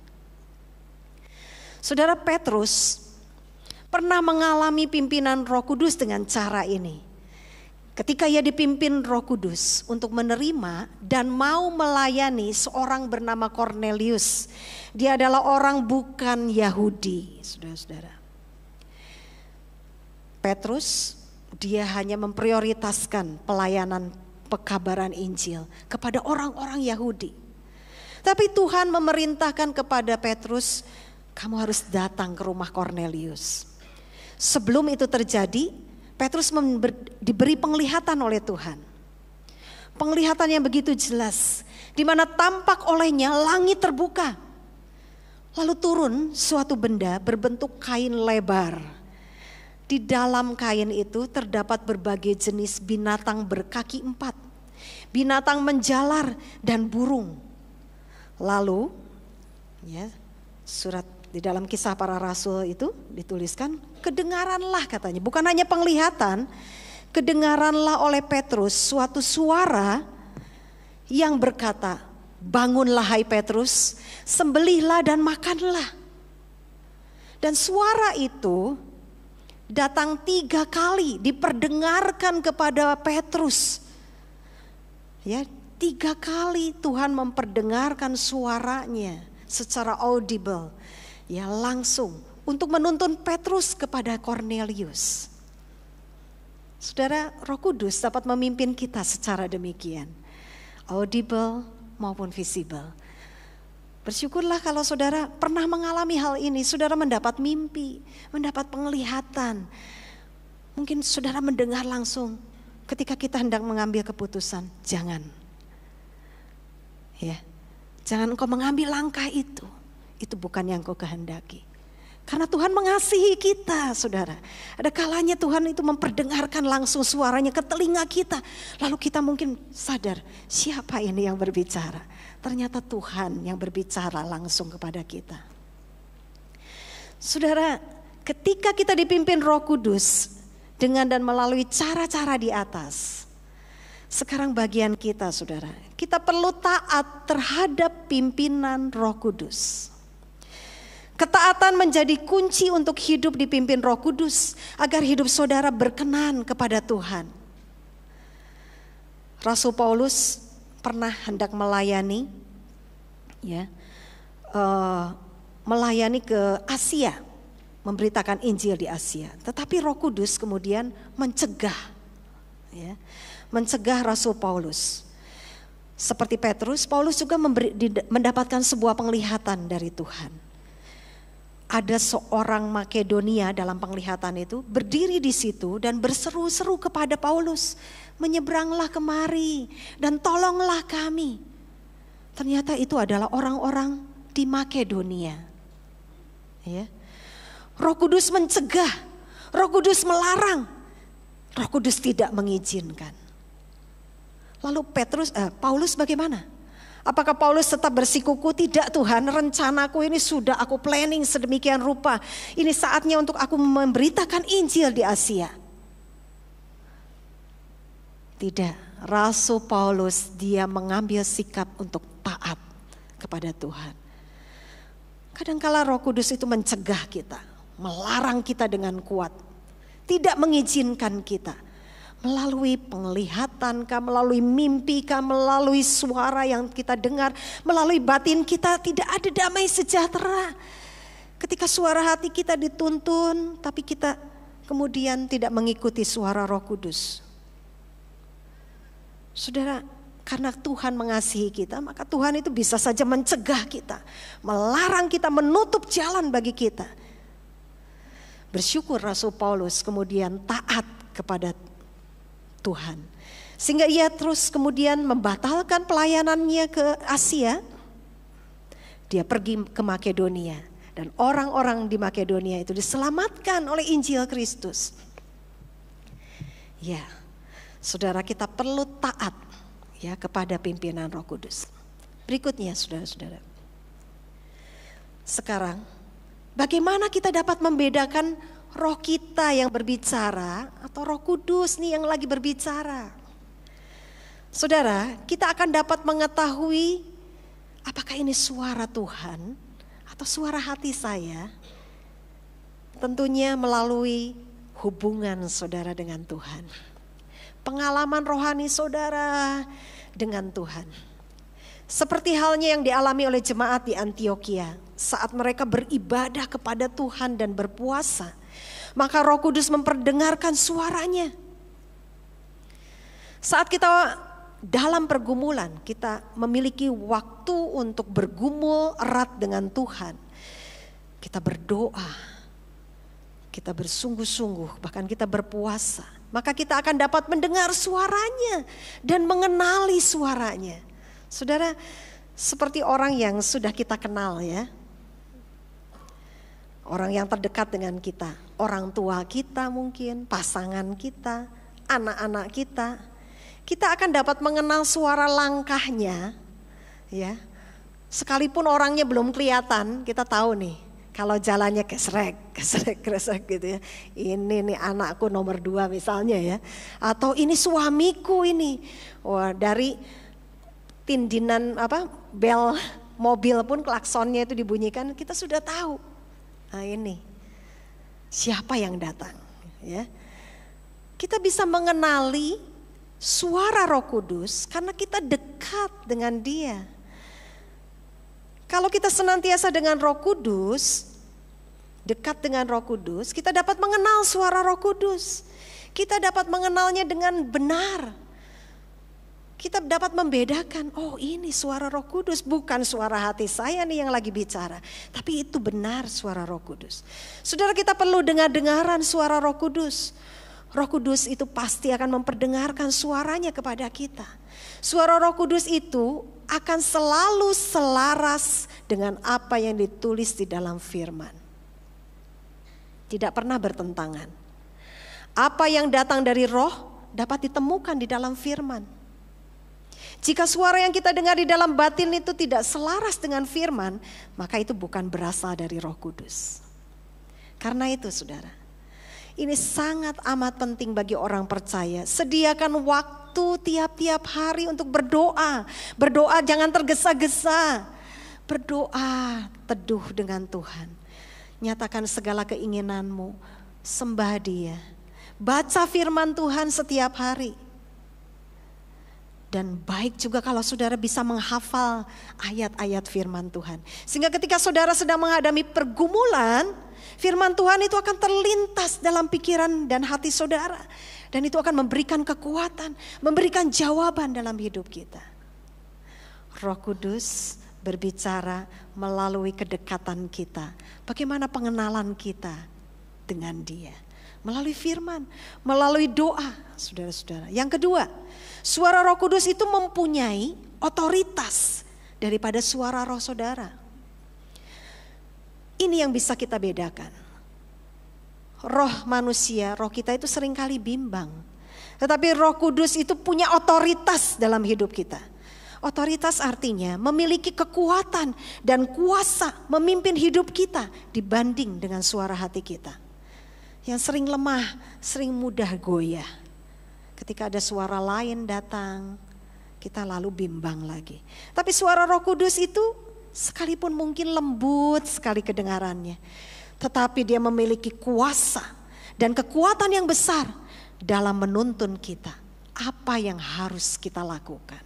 Saudara, Petrus pernah mengalami pimpinan Roh Kudus dengan cara ini. Ketika ia dipimpin Roh Kudus untuk menerima dan mau melayani seorang bernama Cornelius. Dia adalah orang bukan Yahudi, saudara-saudara. Petrus, dia hanya memprioritaskan pelayanan pekabaran Injil kepada orang-orang Yahudi. Tapi Tuhan memerintahkan kepada Petrus, kamu harus datang ke rumah Kornelius. Sebelum itu terjadi, Petrus diberi penglihatan oleh Tuhan. Penglihatan yang begitu jelas, di mana tampak olehnya langit terbuka. Lalu turun suatu benda berbentuk kain lebar. Di dalam kain itu terdapat berbagai jenis binatang berkaki 4, binatang menjalar dan burung. Lalu, ya, surat di dalam Kisah Para Rasul itu dituliskan, kedengaranlah katanya, bukan hanya penglihatan, kedengaranlah oleh Petrus suatu suara yang berkata, bangunlah hai Petrus, sembelihlah dan makanlah. Dan suara itu datang 3 kali, diperdengarkan kepada Petrus. Ya, 3 kali Tuhan memperdengarkan suaranya secara audible, ya, langsung untuk menuntun Petrus kepada Kornelius. Saudara, Roh Kudus dapat memimpin kita secara demikian, audible maupun visible. Bersyukurlah kalau saudara pernah mengalami hal ini, saudara mendapat mimpi, mendapat penglihatan. Mungkin saudara mendengar langsung ketika kita hendak mengambil keputusan, jangan. Ya, jangan engkau mengambil langkah itu bukan yang kau kehendaki. Karena Tuhan mengasihi kita, saudara. Ada kalanya Tuhan itu memperdengarkan langsung suaranya ke telinga kita. Lalu kita mungkin sadar, siapa ini yang berbicara? Ternyata Tuhan yang berbicara langsung kepada kita. Saudara, ketika kita dipimpin Roh Kudus dengan dan melalui cara-cara di atas, sekarang bagian kita, saudara, kita perlu taat terhadap pimpinan Roh Kudus. Ketaatan menjadi kunci untuk hidup dipimpin Roh Kudus agar hidup saudara berkenan kepada Tuhan. Rasul Paulus pernah hendak melayani, ya, melayani ke Asia, memberitakan Injil di Asia. Tetapi Roh Kudus kemudian mencegah, ya, mencegah Rasul Paulus. Seperti Petrus, Paulus juga mendapatkan sebuah penglihatan dari Tuhan. Ada seorang Makedonia dalam penglihatan itu berdiri di situ dan berseru-seru kepada Paulus, menyeberanglah kemari dan tolonglah kami. Ternyata itu adalah orang-orang di Makedonia. Ya. Roh Kudus mencegah, Roh Kudus melarang, Roh Kudus tidak mengizinkan. Lalu Paulus bagaimana? Apakah Paulus tetap bersikuku? Tidak Tuhan, rencanaku ini sudah aku planning sedemikian rupa. Ini saatnya untuk aku memberitakan Injil di Asia. Tidak, Rasul Paulus dia mengambil sikap untuk taat kepada Tuhan. Kadangkala Roh Kudus itu mencegah kita, melarang kita dengan kuat, tidak mengizinkan kita. Melalui penglihatan kah, melalui mimpi kah, melalui suara yang kita dengar, melalui batin kita tidak ada damai sejahtera. Ketika suara hati kita dituntun, tapi kita kemudian tidak mengikuti suara Roh Kudus. Saudara, karena Tuhan mengasihi kita, maka Tuhan itu bisa saja mencegah kita, melarang kita, menutup jalan bagi kita. Bersyukur Rasul Paulus kemudian taat kepada Tuhan. Sehingga ia terus kemudian membatalkan pelayanannya ke Asia. Dia pergi ke Makedonia. Dan orang-orang di Makedonia itu diselamatkan oleh Injil Kristus. Ya, saudara, kita perlu taat ya kepada pimpinan Roh Kudus. Berikutnya saudara-saudara. Sekarang, bagaimana kita dapat membedakan Roh kita yang berbicara atau Roh Kudus nih yang lagi berbicara? Saudara, kita akan dapat mengetahui apakah ini suara Tuhan atau suara hati saya. Tentunya melalui hubungan saudara dengan Tuhan. Pengalaman rohani saudara dengan Tuhan. Seperti halnya yang dialami oleh jemaat di Antioquia saat mereka beribadah kepada Tuhan dan berpuasa. Maka Roh Kudus memperdengarkan suaranya. Saat kita dalam pergumulan kita memiliki waktu untuk bergumul erat dengan Tuhan. Kita berdoa, kita bersungguh-sungguh, bahkan kita berpuasa. Maka kita akan dapat mendengar suaranya dan mengenali suaranya. Saudara, seperti orang yang sudah kita kenal ya. Orang yang terdekat dengan kita, orang tua kita mungkin, pasangan kita, anak-anak kita. Kita akan dapat mengenal suara langkahnya, ya. Sekalipun orangnya belum kelihatan, kita tahu nih, kalau jalannya gesrek gitu ya. Ini nih anakku nomor 2 misalnya ya. Atau ini suamiku ini. Wah, dari tindinan bel mobil pun klaksonnya itu dibunyikan, kita sudah tahu. Nah ini, siapa yang datang, ya. Kita bisa mengenali suara Roh Kudus karena kita dekat dengan Dia. Kalau kita senantiasa dengan Roh Kudus, dekat dengan Roh Kudus, kita dapat mengenal suara Roh Kudus. Kita dapat mengenalnya dengan benar. Kita dapat membedakan, oh ini suara Roh Kudus, bukan suara hati saya nih yang lagi bicara. Tapi itu benar suara Roh Kudus. Saudara, kita perlu dengar-dengaran suara Roh Kudus. Roh Kudus itu pasti akan memperdengarkan suaranya kepada kita. Suara Roh Kudus itu akan selalu selaras dengan apa yang ditulis di dalam firman. Tidak pernah bertentangan. Apa yang datang dari Roh dapat ditemukan di dalam firman. Jika suara yang kita dengar di dalam batin itu tidak selaras dengan firman, maka itu bukan berasal dari Roh Kudus. Karena itu saudara, ini sangat amat penting bagi orang percaya. Sediakan waktu tiap-tiap hari untuk berdoa. Berdoa jangan tergesa-gesa. Berdoa teduh dengan Tuhan. Nyatakan segala keinginanmu. Sembah Dia. Baca firman Tuhan setiap hari. Dan baik juga kalau saudara bisa menghafal ayat-ayat firman Tuhan. Sehingga ketika saudara sedang menghadapi pergumulan, firman Tuhan itu akan terlintas dalam pikiran dan hati saudara. Dan itu akan memberikan kekuatan, memberikan jawaban dalam hidup kita. Roh Kudus berbicara melalui kedekatan kita. Bagaimana pengenalan kita dengan Dia? Melalui firman, melalui doa, saudara-saudara. Yang kedua, suara Roh Kudus itu mempunyai otoritas daripada suara roh saudara. Ini yang bisa kita bedakan. Roh manusia, roh kita itu seringkali bimbang. Tetapi Roh Kudus itu punya otoritas dalam hidup kita. Otoritas artinya memiliki kekuatan dan kuasa memimpin hidup kita dibanding dengan suara hati kita. Yang sering lemah, sering mudah goyah. Ketika ada suara lain datang, kita lalu bimbang lagi. Tapi suara Roh Kudus itu sekalipun mungkin lembut sekali kedengarannya, tetapi dia memiliki kuasa dan kekuatan yang besar dalam menuntun kita apa yang harus kita lakukan.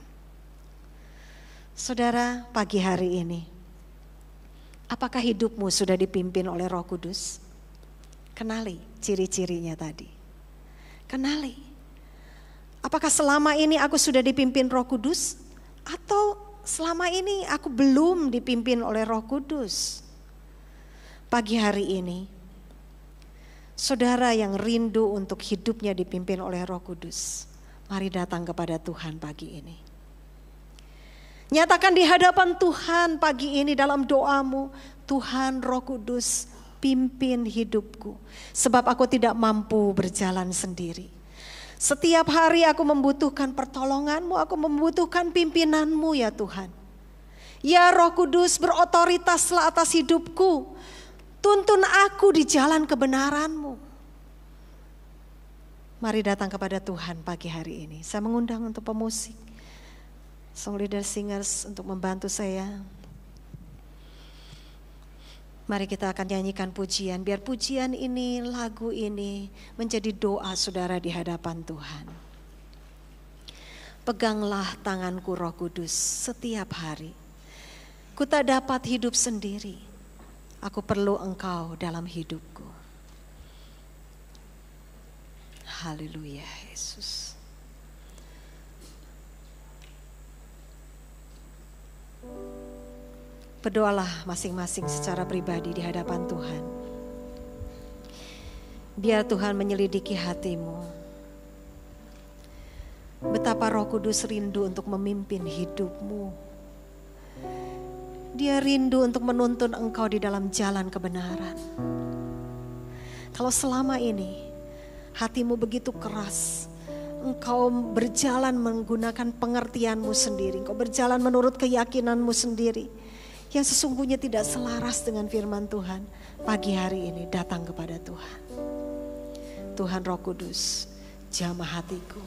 Saudara, pagi hari ini, apakah hidupmu sudah dipimpin oleh Roh Kudus? Kenali ciri-cirinya tadi. Kenali. Apakah selama ini aku sudah dipimpin Roh Kudus? Atau selama ini aku belum dipimpin oleh Roh Kudus? Pagi hari ini, saudara yang rindu untuk hidupnya dipimpin oleh Roh Kudus, mari datang kepada Tuhan pagi ini. Nyatakan di hadapan Tuhan pagi ini dalam doamu, Tuhan Roh Kudus pimpin hidupku, sebab aku tidak mampu berjalan sendiri. Setiap hari aku membutuhkan pertolonganmu, aku membutuhkan pimpinanmu ya Tuhan. Ya Roh Kudus, berotoritaslah atas hidupku, tuntun aku di jalan kebenaranmu. Mari datang kepada Tuhan pagi hari ini. Saya mengundang untuk pemusik, song leader singers untuk membantu saya. Mari kita akan nyanyikan pujian, biar pujian ini, lagu ini menjadi doa saudara di hadapan Tuhan. Peganglah tanganku Roh Kudus setiap hari. Ku tak dapat hidup sendiri, aku perlu Engkau dalam hidupku. Haleluya Yesus. Berdoalah masing-masing secara pribadi di hadapan Tuhan. Biar Tuhan menyelidiki hatimu. Betapa Roh Kudus rindu untuk memimpin hidupmu. Dia rindu untuk menuntun engkau di dalam jalan kebenaran. Kalau selama ini hatimu begitu keras, engkau berjalan menggunakan pengertianmu sendiri, engkau berjalan menurut keyakinanmu sendiri, yang sesungguhnya tidak selaras dengan firman Tuhan, pagi hari ini datang kepada Tuhan. Tuhan Roh Kudus, jamah hatiku,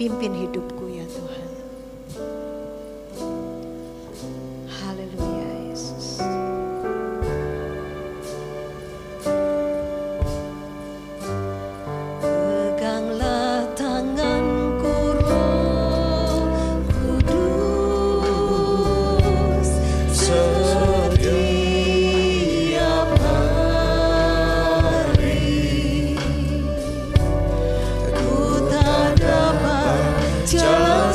pimpin hidupku ya Tuhan. Haleluya Yesus. Peganglah tanganku Roh Kudus, setiap hari ku tak dapat jalan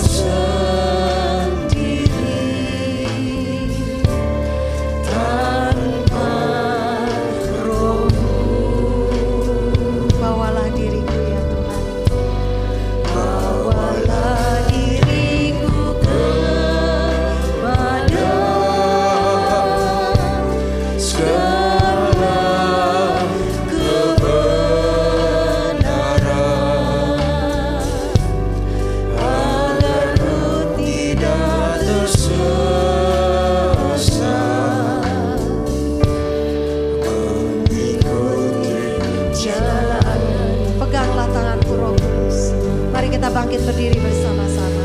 bangkit berdiri bersama-sama.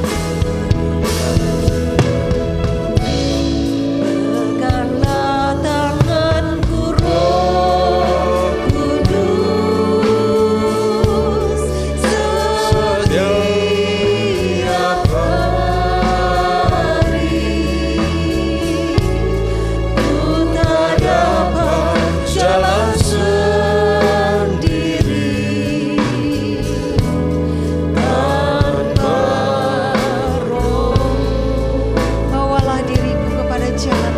Peganglah tanganku Roh Kudus, setiap hari ku tak dapat jalan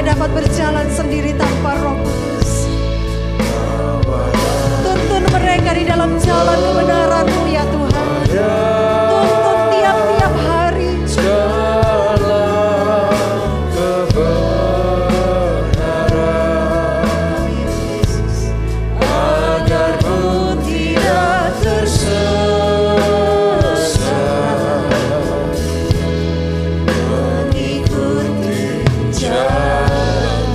dapat berjalan sendiri tanpa Roh Kudus. Tuntun mereka di dalam jalan kebenaran-Mu ya Tuhan. Tuntun tiap-tiap hari. Agar ku tidak tersesat, mengikuti jalan.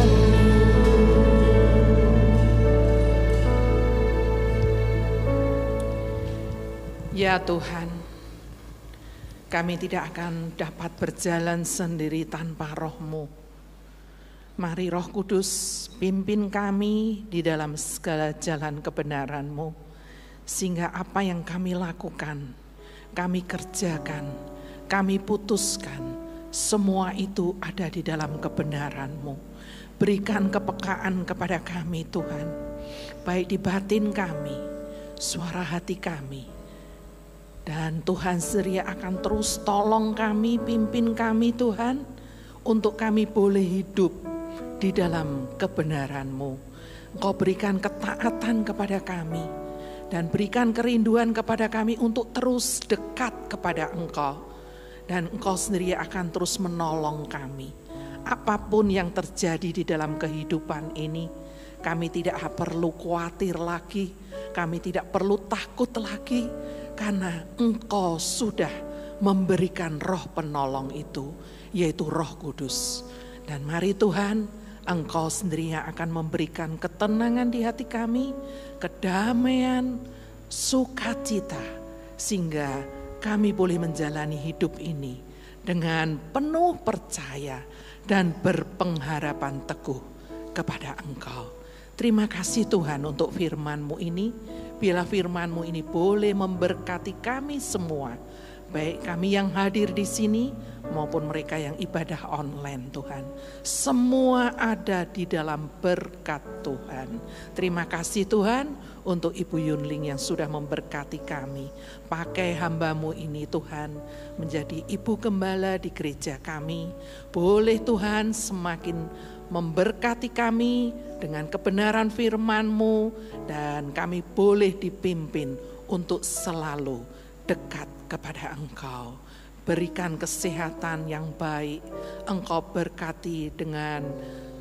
Ya Tuhan, kami tidak akan dapat berjalan sendiri tanpa Roh-Mu. Mari Roh Kudus pimpin kami di dalam segala jalan kebenaran-Mu, sehingga apa yang kami lakukan, kami kerjakan, kami putuskan, semua itu ada di dalam kebenaran-Mu. Berikan kepekaan kepada kami Tuhan, baik di batin kami, suara hati kami. Dan Tuhan sedia akan terus tolong kami, pimpin kami Tuhan, untuk kami boleh hidup di dalam kebenaran-Mu. Engkau berikan ketaatan kepada kami, dan berikan kerinduan kepada kami untuk terus dekat kepada Engkau. Dan Engkau sendiri akan terus menolong kami. apapun yang terjadi di dalam kehidupan ini, kami tidak perlu khawatir lagi, kami tidak perlu takut lagi, karena Engkau sudah memberikan roh penolong itu, yaitu Roh Kudus. Dan mari Tuhan, Engkau sendiri yang akan memberikan ketenangan di hati kami, kedamaian, sukacita, sehingga kami boleh menjalani hidup ini dengan penuh percaya dan berpengharapan teguh kepada Engkau. Terima kasih Tuhan untuk firman-Mu ini. Biarlah firman-Mu ini boleh memberkati kami semua, baik kami yang hadir di sini maupun mereka yang ibadah online Tuhan. Semua ada di dalam berkat Tuhan. Terima kasih Tuhan untuk Ibu Yunling yang sudah memberkati kami. Pakai hamba-Mu ini Tuhan menjadi ibu gembala di gereja kami. Boleh Tuhan semakin memberkati kami dengan kebenaran firman-Mu, dan kami boleh dipimpin untuk selalu dekat kepada Engkau. Berikan kesehatan yang baik, Engkau berkati dengan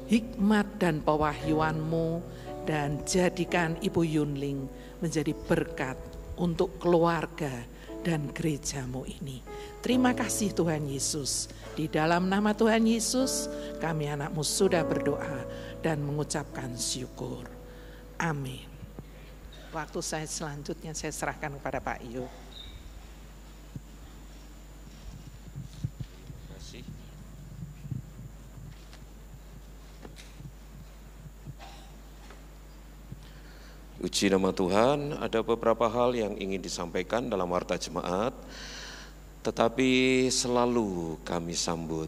hikmat dan pewahyuan-Mu, dan jadikan Ibu Yunling menjadi berkat untuk keluarga dan gereja-Mu ini. Terima kasih Tuhan Yesus. Di dalam nama Tuhan Yesus, kami anak-Mu sudah berdoa dan mengucapkan syukur. Amin. Waktu saya selanjutnya saya serahkan kepada Pak Iyo. Puji nama Tuhan, ada beberapa hal yang ingin disampaikan dalam warta jemaat, tetapi selalu kami sambut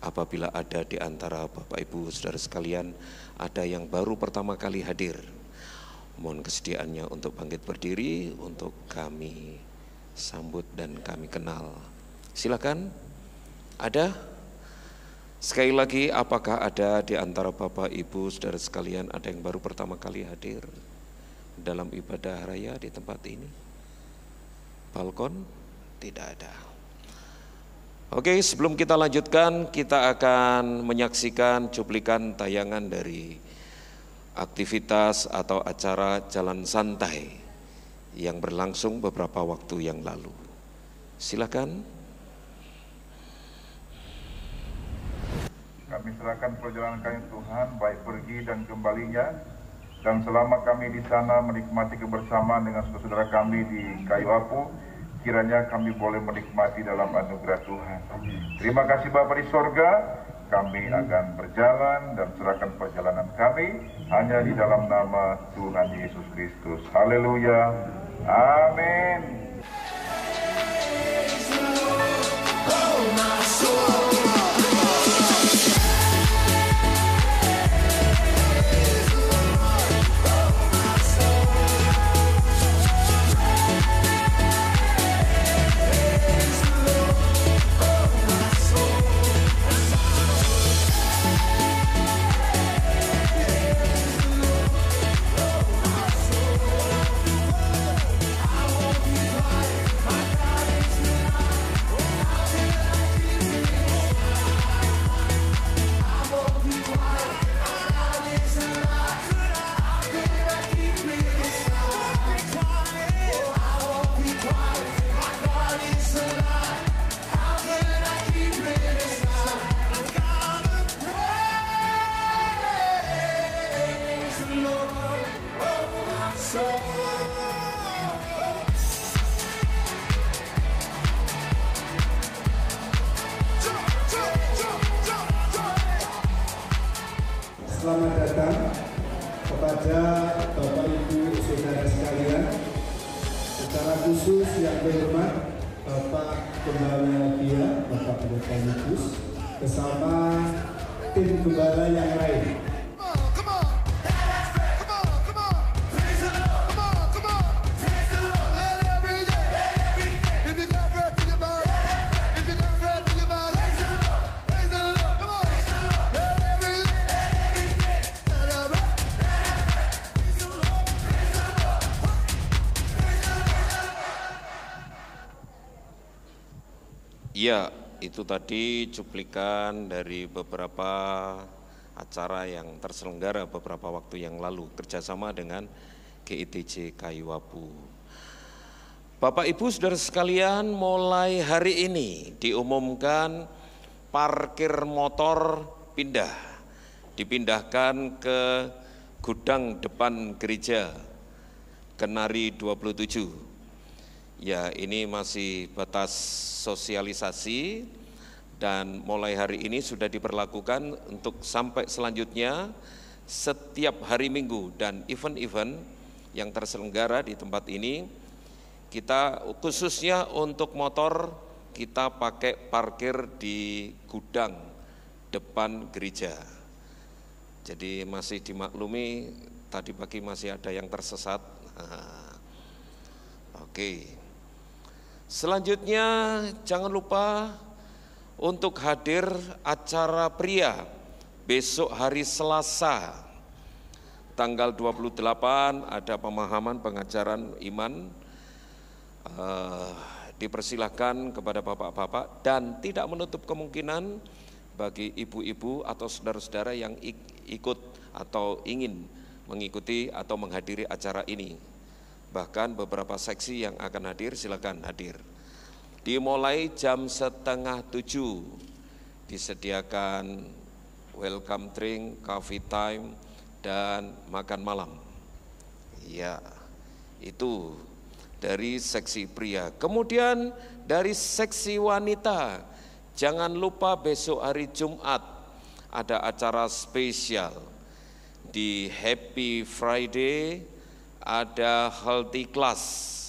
apabila ada di antara Bapak Ibu Saudara sekalian, ada yang baru pertama kali hadir. Mohon kesediaannya untuk bangkit berdiri, untuk kami sambut dan kami kenal. Silakan, ada? Sekali lagi, apakah ada di antara Bapak Ibu Saudara sekalian, ada yang baru pertama kali hadir dalam ibadah raya di tempat ini? Balkon? Tidak ada. Oke, sebelum kita lanjutkan, kita akan menyaksikan cuplikan tayangan dari aktivitas atau acara jalan santai yang berlangsung beberapa waktu yang lalu. Silakan. Kami serahkan perjalanan kami Tuhan, baik pergi dan kembalinya. Dan selama kami di sana menikmati kebersamaan dengan saudara-saudara kami di Kayu Apu, kiranya kami boleh menikmati dalam anugerah Tuhan. Terima kasih Bapa di sorga, kami akan berjalan dan serahkan perjalanan kami hanya di dalam nama Tuhan Yesus Kristus. Haleluya. Amin. Selamat datang kepada Bapak Ibu Saudara sekalian, secara khusus yang terhormat Bapak Gembala Dia, Bapak Pendeta Yunus, bersama tim gembala yang lain. Ya, itu tadi cuplikan dari beberapa acara yang terselenggara beberapa waktu yang lalu kerjasama dengan GITJ Kayu Apu. Bapak Ibu Saudara sekalian, mulai hari ini diumumkan parkir motor dipindahkan ke gudang depan gereja Kenari 27. Ya, ini masih batas sosialisasi dan mulai hari ini sudah diberlakukan untuk sampai selanjutnya setiap hari Minggu dan event-event yang terselenggara di tempat ini kita khususnya untuk motor kita pakai parkir di gudang depan gereja. Jadi masih dimaklumi tadi pagi masih ada yang tersesat. Oke. Selanjutnya jangan lupa untuk hadir acara pria besok hari Selasa tanggal 28 ada pemahaman pengajaran iman. Dipersilahkan kepada bapak-bapak dan tidak menutup kemungkinan bagi ibu-ibu atau saudara-saudara yang ikut atau ingin mengikuti atau menghadiri acara ini. Bahkan beberapa seksi yang akan hadir silakan hadir. Dimulai jam 6:30 disediakan welcome drink, coffee time dan makan malam. Ya, itu dari seksi pria. Kemudian dari seksi wanita, jangan lupa besok hari Jumat ada acara spesial. Di Happy Friday ada healthy class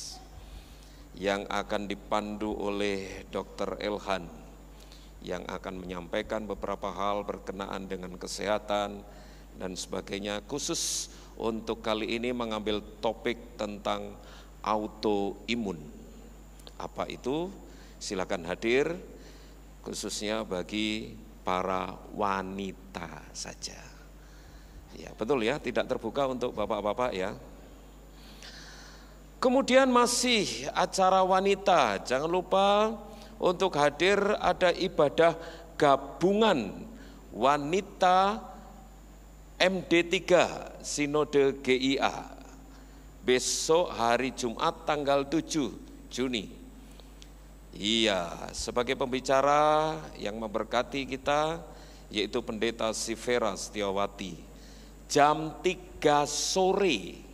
yang akan dipandu oleh Dr. Elhan yang akan menyampaikan beberapa hal berkenaan dengan kesehatan dan sebagainya. Khusus untuk kali ini mengambil topik tentang autoimun. Apa itu? Silakan hadir, khususnya bagi para wanita saja. Ya, betul ya, tidak terbuka untuk bapak-bapak ya. Kemudian masih acara wanita, jangan lupa untuk hadir ada ibadah gabungan wanita MD3 Sinode GIA. Besok hari Jumat tanggal 7 Juni. Iya, sebagai pembicara yang memberkati kita yaitu Pendeta Sivera Setiawati. Jam 3 sore.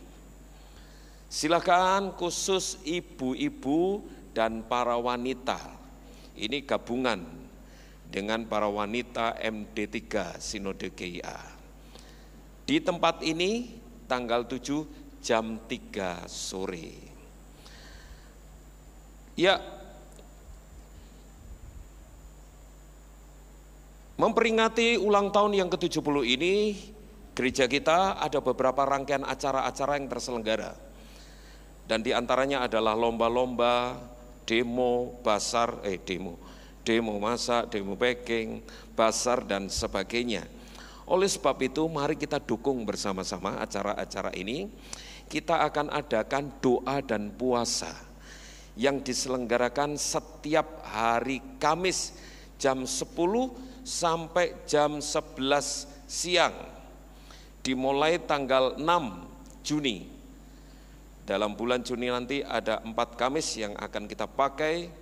Silakan khusus ibu-ibu dan para wanita. Ini gabungan dengan para wanita MD3 Sinode GIA. Di tempat ini tanggal 7 jam 3 sore. Ya, memperingati ulang tahun yang ke-70 ini, gereja kita ada beberapa rangkaian acara-acara yang terselenggara. Dan di antaranya adalah lomba-lomba, demo, basar, demo masak, demo baking, basar dan sebagainya. Oleh sebab itu mari kita dukung bersama-sama acara-acara ini. Kita akan adakan doa dan puasa yang diselenggarakan setiap hari Kamis jam 10 sampai jam 11 siang. Dimulai tanggal 6 Juni. Dalam bulan Juni nanti ada 4 Kamis yang akan kita pakai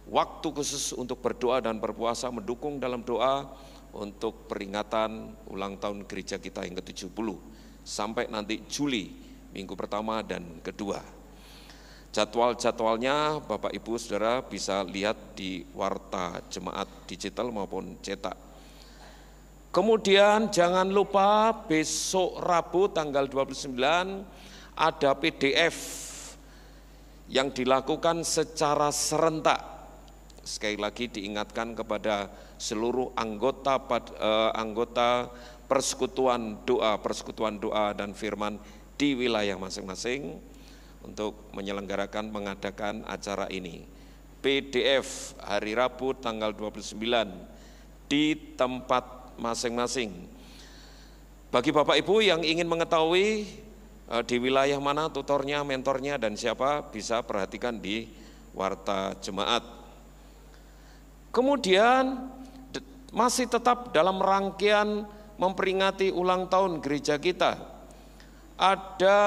waktu khusus untuk berdoa dan berpuasa, mendukung dalam doa untuk peringatan ulang tahun gereja kita yang ke-70 sampai nanti Juli minggu pertama dan kedua. Jadwal-jadwalnya Bapak Ibu Saudara bisa lihat di Warta Jemaat digital maupun cetak. Kemudian jangan lupa besok Rabu tanggal 29 ada PDF yang dilakukan secara serentak. Sekali lagi diingatkan kepada seluruh anggota persekutuan doa dan firman di wilayah masing-masing untuk mengadakan acara ini. PDF hari Rabu tanggal 29 di tempat masing-masing. Bagi Bapak Ibu yang ingin mengetahui di wilayah mana tutornya, mentornya dan siapa, bisa perhatikan di Warta Jemaat. Kemudian masih tetap dalam rangkaian memperingati ulang tahun gereja kita, ada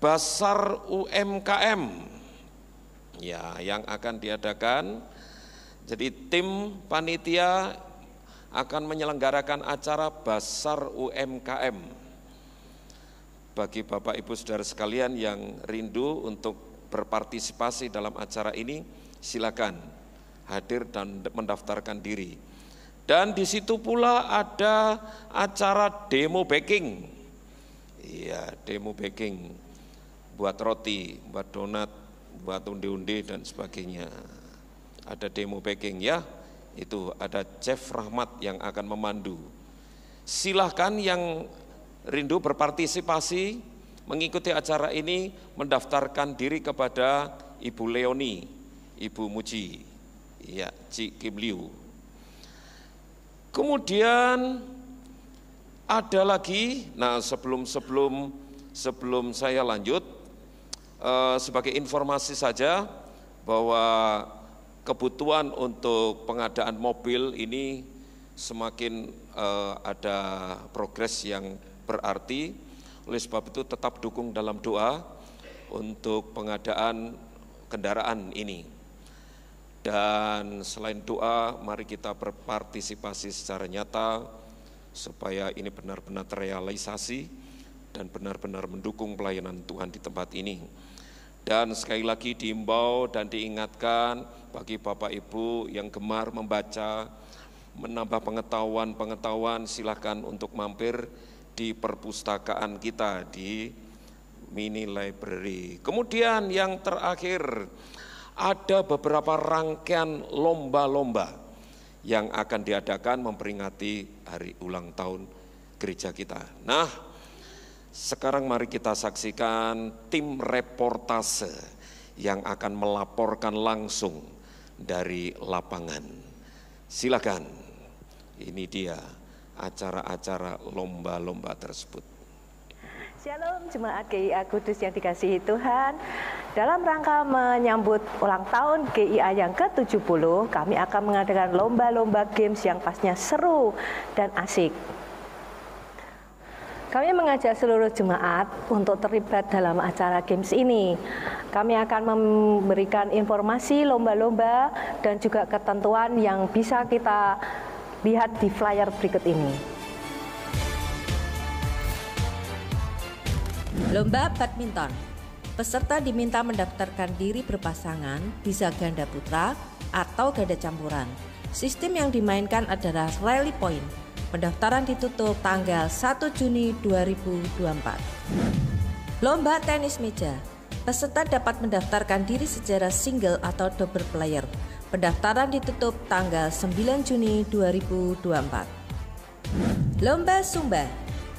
Basar UMKM ya yang akan diadakan. Jadi tim panitia akan menyelenggarakan acara Basar UMKM. Bagi Bapak Ibu Saudara sekalian yang rindu untuk berpartisipasi dalam acara ini, silakan hadir dan mendaftarkan diri. Dan di situ pula ada acara demo baking. Iya, demo baking. Buat roti, buat donat, buat undi-undi dan sebagainya. Ada demo baking ya. Itu ada Chef Rahmat yang akan memandu. Silahkan yang rindu berpartisipasi mengikuti acara ini mendaftarkan diri kepada Ibu Leoni, Ibu Muji, ya, Cik Kim Liu. Kemudian ada lagi, nah sebelum saya lanjut, sebagai informasi saja bahwa kebutuhan untuk pengadaan mobil ini semakin ada progres yang berarti. Oleh sebab itu tetap dukung dalam doa untuk pengadaan kendaraan ini. Dan selain doa, mari kita berpartisipasi secara nyata supaya ini benar-benar terrealisasi dan benar-benar mendukung pelayanan Tuhan di tempat ini. Dan sekali lagi diimbau dan diingatkan bagi Bapak Ibu yang gemar membaca, menambah pengetahuan, silakan untuk mampir di perpustakaan kita di mini library. Kemudian yang terakhir, ada beberapa rangkaian lomba-lomba yang akan diadakan memperingati hari ulang tahun gereja kita. Nah, sekarang mari kita saksikan tim reportase yang akan melaporkan langsung dari lapangan. Silakan, ini dia acara-acara lomba-lomba tersebut. Shalom Jemaat GIA Kudus yang dikasihi Tuhan. Dalam rangka menyambut ulang tahun GIA yang ke-70, kami akan mengadakan lomba-lomba games yang pastinya seru dan asik. Kami mengajak seluruh jemaat untuk terlibat dalam acara games ini. Kami akan memberikan informasi lomba-lomba dan juga ketentuan yang bisa kita lihat di flyer berikut ini. Lomba badminton. Peserta diminta mendaftarkan diri berpasangan, bisa ganda putra atau ganda campuran. Sistem yang dimainkan adalah rally point. Pendaftaran ditutup tanggal 1 Juni 2024. Lomba tenis meja. Peserta dapat mendaftarkan diri secara single atau double player. Pendaftaran ditutup tanggal 9 Juni 2024. Lomba Zumba.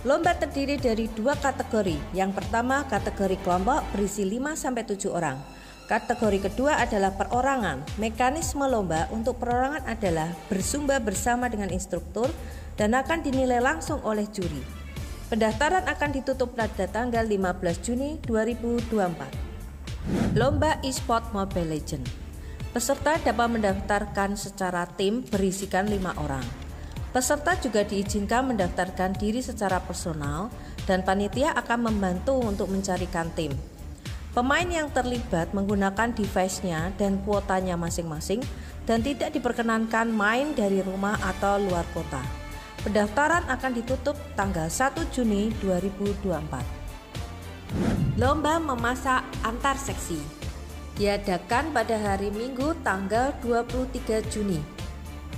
Lomba terdiri dari 2 kategori. Yang pertama kategori kelompok berisi 5-7 orang. Kategori kedua adalah perorangan. Mekanisme lomba untuk perorangan adalah berzumba bersama dengan instruktur dan akan dinilai langsung oleh juri. Pendaftaran akan ditutup pada tanggal 15 Juni 2024. Lomba e-sport Mobile Legends. Peserta dapat mendaftarkan secara tim berisikan 5 orang. Peserta juga diizinkan mendaftarkan diri secara personal dan panitia akan membantu untuk mencarikan tim. Pemain yang terlibat menggunakan device-nya dan kuotanya masing-masing dan tidak diperkenankan main dari rumah atau luar kota. Pendaftaran akan ditutup tanggal 1 Juni 2024. Lomba memasak antar seksi diadakan pada hari Minggu tanggal 23 Juni.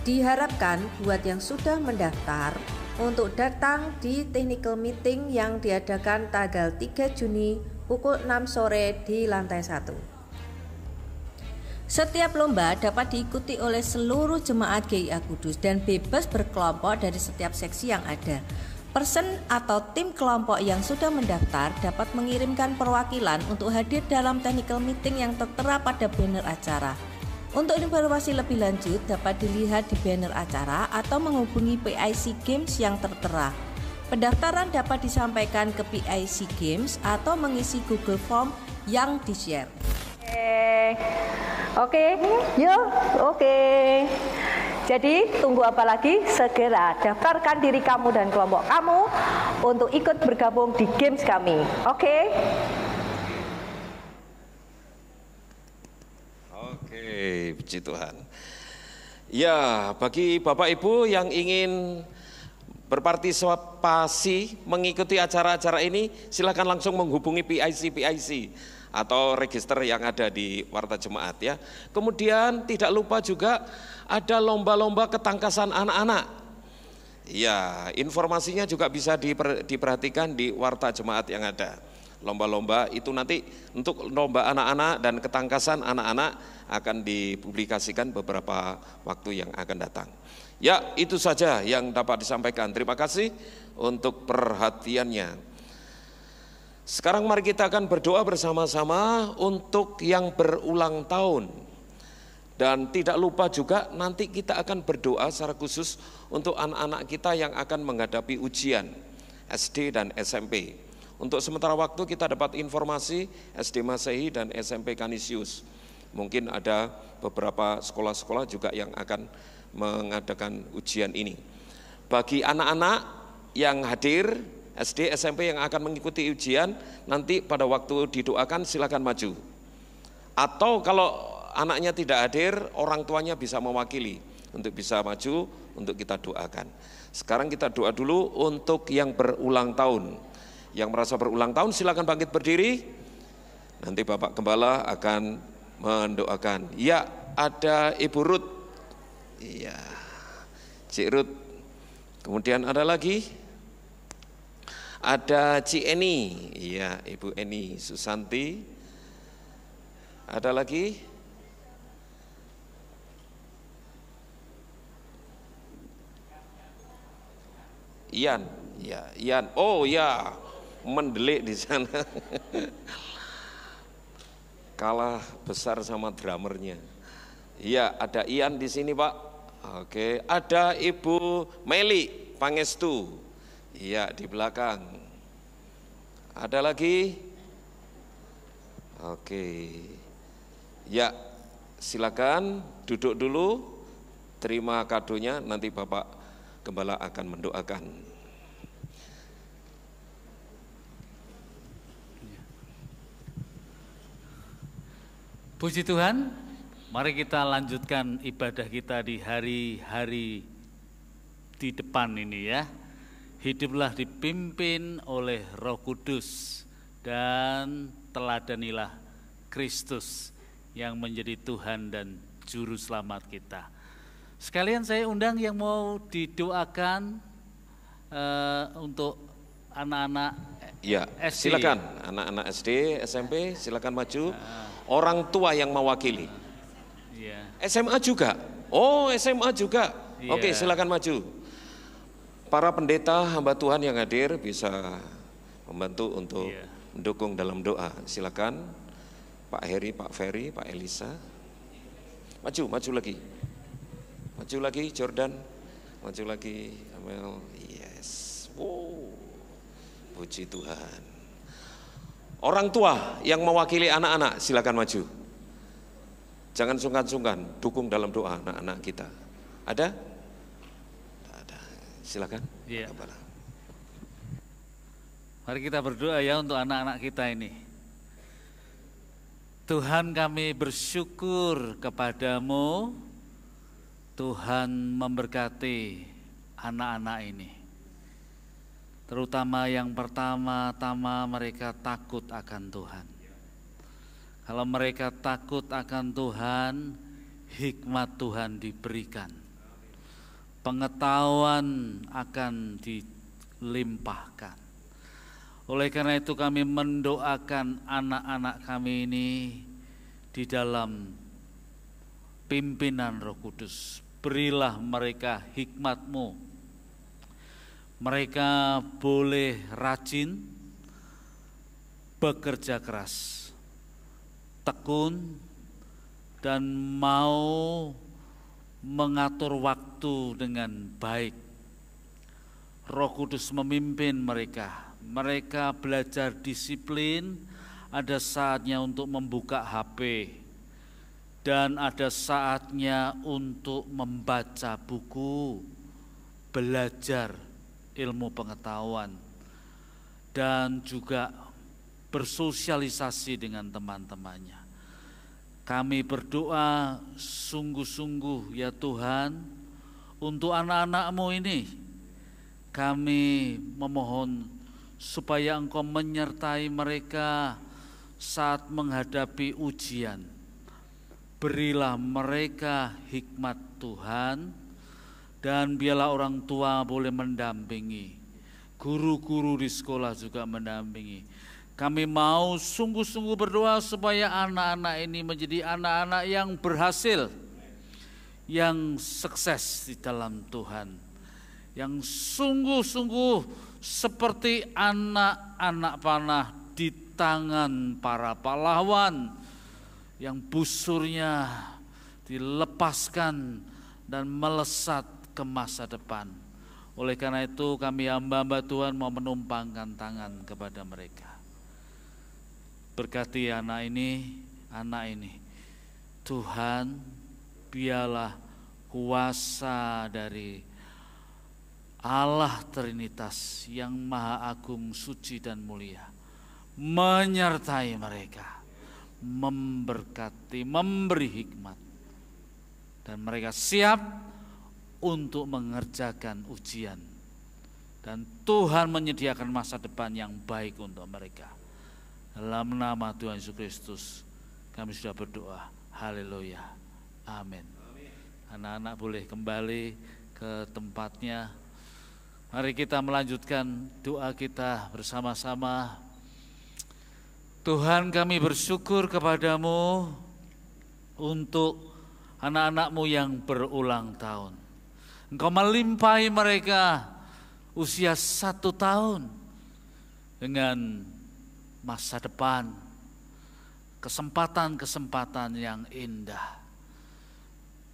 Diharapkan buat yang sudah mendaftar untuk datang di technical meeting yang diadakan tanggal 3 Juni pukul 6 sore di lantai 1. Setiap lomba dapat diikuti oleh seluruh jemaat GIA Kudus dan bebas berkelompok dari setiap seksi yang ada. Person atau tim kelompok yang sudah mendaftar dapat mengirimkan perwakilan untuk hadir dalam technical meeting yang tertera pada banner acara. Untuk informasi lebih lanjut dapat dilihat di banner acara atau menghubungi PIC Games yang tertera. Pendaftaran dapat disampaikan ke PIC Games atau mengisi Google Form yang di-share. Oke, yuk, oke. Jadi tunggu apa lagi? Segera daftarkan diri kamu dan kelompok kamu untuk ikut bergabung di games kami. Oke? Oke, puji Tuhan. Ya, bagi Bapak Ibu yang ingin berpartisipasi mengikuti acara-acara ini, silakan langsung menghubungi PIC atau register yang ada di Warta Jemaat ya. Kemudian tidak lupa juga ada lomba-lomba ketangkasan anak-anak. Ya, informasinya juga bisa diperhatikan di Warta Jemaat yang ada. Lomba-lomba itu nanti untuk lomba anak-anak dan ketangkasan anak-anak akan dipublikasikan beberapa waktu yang akan datang. Ya, itu saja yang dapat disampaikan. Terima kasih untuk perhatiannya. Sekarang mari kita akan berdoa bersama-sama untuk yang berulang tahun. Dan tidak lupa juga nanti kita akan berdoa secara khusus untuk anak-anak kita yang akan menghadapi ujian SD dan SMP. Untuk sementara waktu kita dapat informasi SD Masehi dan SMP Kanisius. Mungkin ada beberapa sekolah-sekolah juga yang akan mengadakan ujian ini. Bagi anak-anak yang hadir SD, SMP yang akan mengikuti ujian, nanti pada waktu didoakan silakan maju. Atau kalau anaknya tidak hadir, orang tuanya bisa mewakili untuk bisa maju untuk kita doakan. Sekarang kita doa dulu untuk yang berulang tahun. Yang merasa berulang tahun silakan bangkit berdiri. Nanti Bapak Gembala akan mendoakan. Ya, ada Ibu Ruth. Iya, Cik Ruth. Kemudian ada lagi. Ada Ci Eni. Iya, Ibu Eni Susanti. Ada lagi. Ian, ya, Ian. Oh ya, mendelik di sana. Kalah besar sama drummernya. Iya, ada Ian di sini, Pak. Oke, ada Ibu Meli Pangestu. Iya, di belakang. Ada lagi? Oke. Ya, silakan duduk dulu. Terima kadonya, nanti Bapak Gembala akan mendoakan. Puji Tuhan, mari kita lanjutkan ibadah kita di hari-hari di depan ini ya. Hiduplah dipimpin oleh Roh Kudus dan teladanilah Kristus yang menjadi Tuhan dan Juru Selamat kita. Sekalian saya undang yang mau didoakan untuk anak-anak ya, SD. Silakan anak-anak SD, SMP, silakan maju. Orang tua yang mewakili. Ya. SMA juga. Oh, SMA juga. Ya. Oke, silakan maju. Para pendeta hamba Tuhan yang hadir bisa membantu untuk mendukung dalam doa. Silakan Pak Heri, Pak Ferry, Pak Elisa. Maju lagi. Maju lagi Jordan. Maju lagi Amel. Yes. Wow. Puji Tuhan. Orang tua yang mewakili anak-anak silakan maju. Jangan sungkan-sungkan, dukung dalam doa anak-anak kita. Ada? Ada. Silakan. Iya. Mari kita berdoa ya untuk anak-anak kita ini. Tuhan, kami bersyukur kepadamu. Tuhan memberkati anak-anak ini. Terutama yang pertama-tama mereka takut akan Tuhan. Kalau mereka takut akan Tuhan, hikmat Tuhan diberikan. Pengetahuan akan dilimpahkan. Oleh karena itu kami mendoakan anak-anak kami ini di dalam pimpinan Roh Kudus. Berilah mereka hikmat-Mu. Mereka boleh rajin, bekerja keras, tekun, dan mau mengatur waktu dengan baik. Roh Kudus memimpin mereka. Mereka belajar disiplin, ada saatnya untuk membuka HP. dan ada saatnya untuk membaca buku, belajar ilmu pengetahuan, dan juga bersosialisasi dengan teman-temannya. Kami berdoa sungguh-sungguh ya Tuhan, untuk anak-anak-Mu ini. Kami memohon supaya Engkau menyertai mereka saat menghadapi ujian. Berilah mereka hikmat Tuhan, dan biarlah orang tua boleh mendampingi, guru-guru di sekolah juga mendampingi. Kami mau sungguh-sungguh berdoa supaya anak-anak ini menjadi anak-anak yang berhasil, yang sukses di dalam Tuhan, yang sungguh-sungguh seperti anak-anak panah di tangan para pahlawan, yang busurnya dilepaskan dan melesat ke masa depan. Oleh karena itu kami hamba-hamba Tuhan mau menumpangkan tangan kepada mereka. Berkati anak ini. Tuhan, biarlah kuasa dari Allah Trinitas yang Maha Agung, suci dan mulia menyertai mereka, memberkati, memberi hikmat, dan mereka siap untuk mengerjakan ujian, dan Tuhan menyediakan masa depan yang baik untuk mereka. Dalam nama Tuhan Yesus Kristus kami sudah berdoa. Haleluya. Amin. Anak-anak boleh kembali ke tempatnya. Mari kita melanjutkan doa kita bersama-sama. Tuhan, kami bersyukur kepadamu untuk anak-anak-Mu yang berulang tahun. Engkau melimpahi mereka usia 1 tahun dengan masa depan, kesempatan-kesempatan yang indah.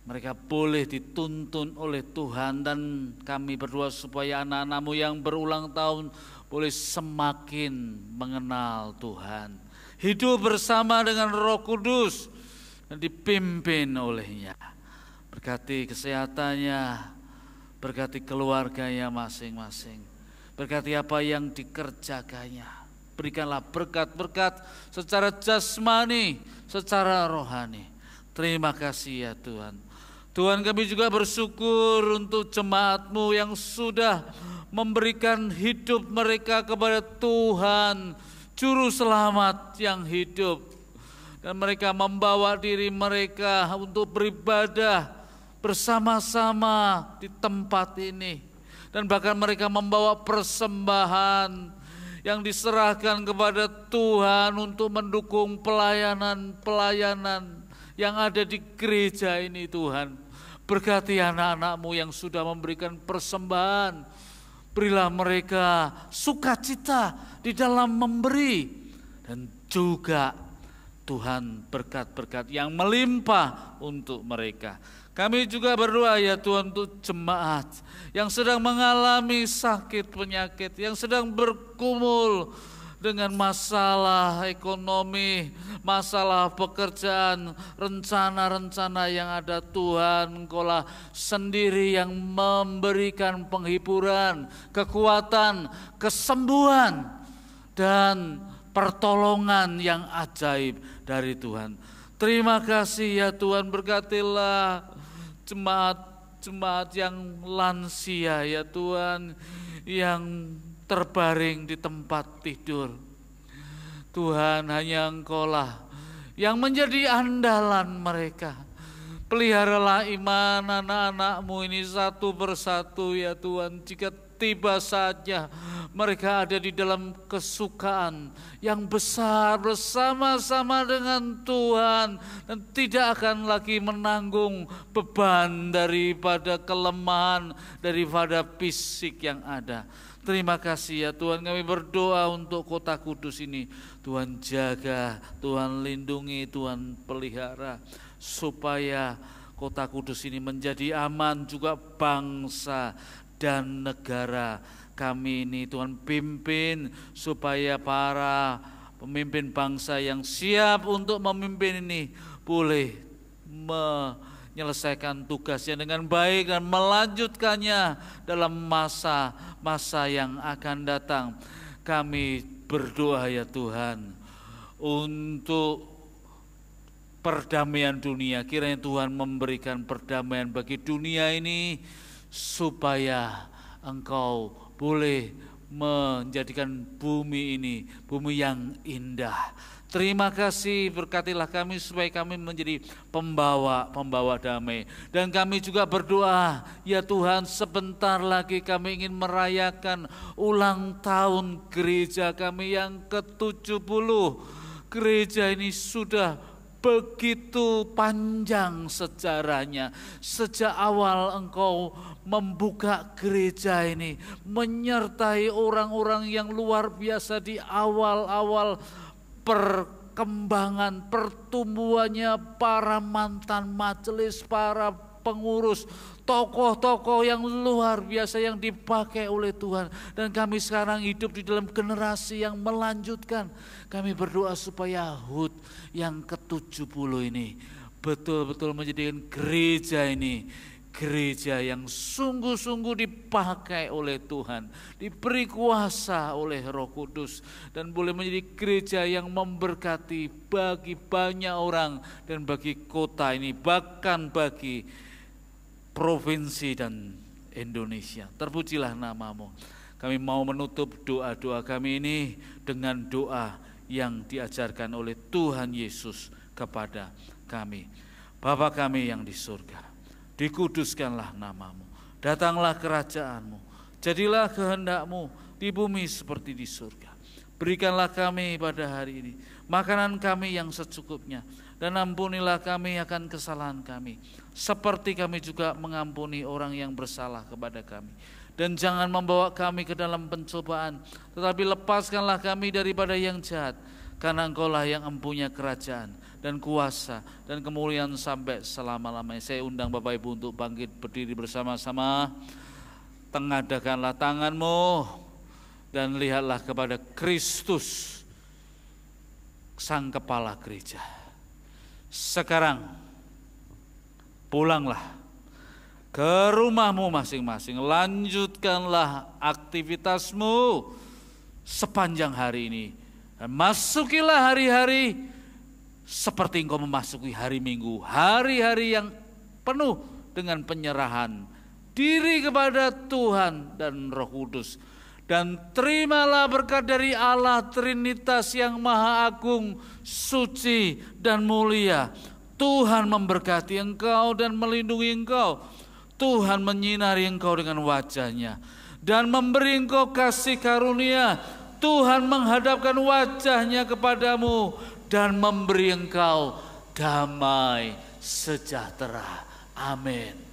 Mereka boleh dituntun oleh Tuhan, dan kami berdoa supaya anak-anak-Mu yang berulang tahun boleh semakin mengenal Tuhan, hidup bersama dengan Roh Kudus dan dipimpin olehnya. Berkati kesehatannya, berkati keluarganya masing-masing, berkati apa yang dikerjakannya. Berikanlah berkat-berkat secara jasmani, secara rohani. Terima kasih ya Tuhan. Tuhan, kami juga bersyukur untuk jemaat-Mu yang sudah memberikan hidup mereka kepada Tuhan, Juru Selamat yang hidup. Dan mereka membawa diri mereka untuk beribadah bersama-sama di tempat ini. Dan bahkan mereka membawa persembahan yang diserahkan kepada Tuhan untuk mendukung pelayanan-pelayanan yang ada di gereja ini. Tuhan, berkati anak-anak-Mu yang sudah memberikan persembahan. Berilah mereka sukacita di dalam memberi, dan juga Tuhan berkat-berkat yang melimpah untuk mereka. Kami juga berdoa ya Tuhan untuk jemaat yang sedang mengalami sakit penyakit, yang sedang bergumul dengan masalah ekonomi, masalah pekerjaan, rencana-rencana yang ada. Tuhan, Engkaulah sendiri yang memberikan penghiburan, kekuatan, kesembuhan, dan pertolongan yang ajaib dari Tuhan. Terima kasih ya Tuhan, berkatilah jemaat yang lansia ya Tuhan, yang terbaring di tempat tidur. Tuhan, hanya Engkaulah yang menjadi andalan mereka. Peliharalah iman anak-anak-Mu ini satu persatu ya Tuhan. Jika tiba saatnya mereka ada di dalam kesukaan yang besar bersama-sama dengan Tuhan, dan tidak akan lagi menanggung beban daripada kelemahan, daripada fisik yang ada. Terima kasih ya Tuhan, kami berdoa untuk Kota Kudus ini. Tuhan jaga, Tuhan lindungi, Tuhan pelihara, supaya Kota Kudus ini menjadi aman, juga bangsa dan negara kami ini. Tuhan pimpin supaya para pemimpin bangsa yang siap untuk memimpin ini boleh menyelesaikan tugasnya dengan baik dan melanjutkannya dalam masa-masa yang akan datang. Kami berdoa ya Tuhan untuk perdamaian dunia. Kiranya Tuhan memberikan perdamaian bagi dunia ini supaya Engkau boleh menjadikan bumi ini bumi yang indah. Terima kasih, berkatilah kami supaya kami menjadi pembawa damai. Dan kami juga berdoa, ya Tuhan, sebentar lagi kami ingin merayakan ulang tahun gereja kami yang ke-70. Gereja ini sudah begitu panjang sejarahnya. Sejak awal Engkau membuka gereja ini, menyertai orang-orang yang luar biasa di awal-awal perkembangan pertumbuhannya, para mantan majelis, para pengurus, tokoh-tokoh yang luar biasa yang dipakai oleh Tuhan. Dan kami sekarang hidup di dalam generasi yang melanjutkan. Kami berdoa supaya HUT yang ke-70 ini betul-betul menjadikan gereja ini gereja yang sungguh-sungguh dipakai oleh Tuhan, diberi kuasa oleh Roh Kudus, dan boleh menjadi gereja yang memberkati bagi banyak orang dan bagi kota ini, bahkan bagi provinsi dan Indonesia. Terpujilah nama-Mu. Kami mau menutup doa-doa kami ini dengan doa yang diajarkan oleh Tuhan Yesus kepada kami. Bapa kami yang di surga, dikuduskanlah nama-Mu, datanglah kerajaan-Mu, jadilah kehendak-Mu di bumi seperti di surga. Berikanlah kami pada hari ini makanan kami yang secukupnya, dan ampunilah kami akan kesalahan kami, seperti kami juga mengampuni orang yang bersalah kepada kami. Dan jangan membawa kami ke dalam pencobaan, tetapi lepaskanlah kami daripada yang jahat, karena Engkau-lah yang mempunyai kerajaan dan kuasa dan kemuliaan sampai selama-lamanya. Saya undang Bapak Ibu untuk bangkit berdiri bersama-sama. Tengadahkanlah tanganmu dan lihatlah kepada Kristus, Sang Kepala Gereja. Sekarang pulanglah ke rumahmu masing-masing. Lanjutkanlah aktivitasmu sepanjang hari ini. Dan masukilah hari-hari seperti engkau memasuki hari Minggu, hari-hari yang penuh dengan penyerahan diri kepada Tuhan dan Roh Kudus. Dan terimalah berkat dari Allah Trinitas yang Maha Agung, suci dan mulia. Tuhan memberkati engkau dan melindungi engkau. Tuhan menyinari engkau dengan wajah-Nya dan memberi engkau kasih karunia. Tuhan menghadapkan wajah-Nya kepadamu dan memberi engkau damai sejahtera. Amin.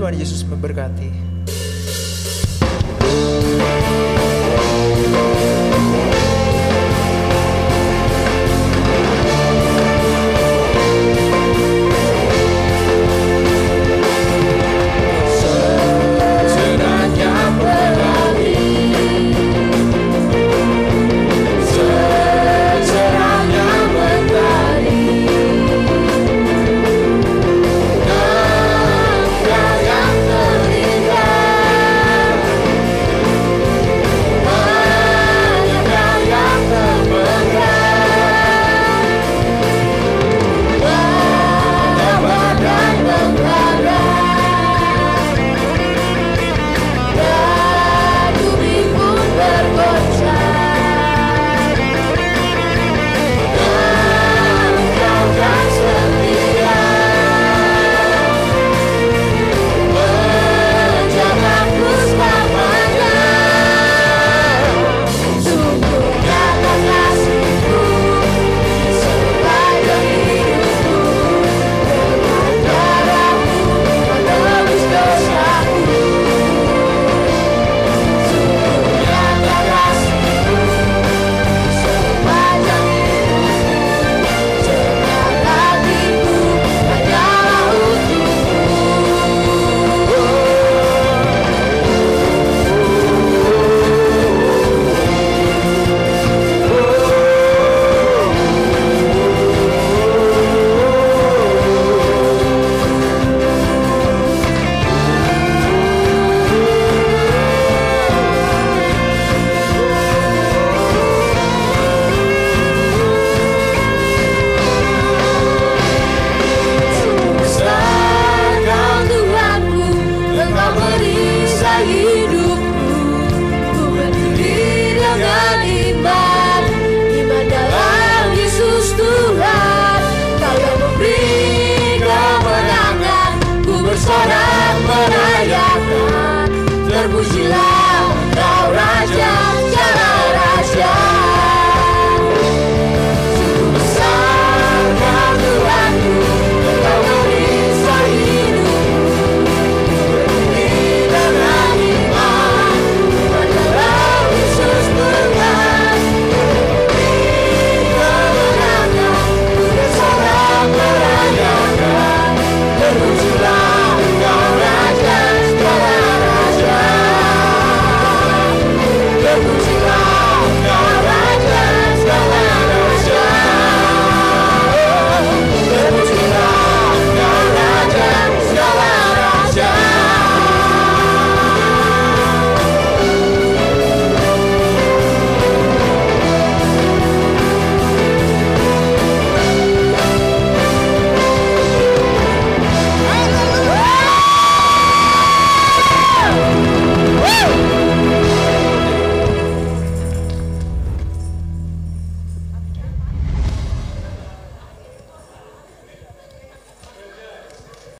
Tuhan Yesus memberkati.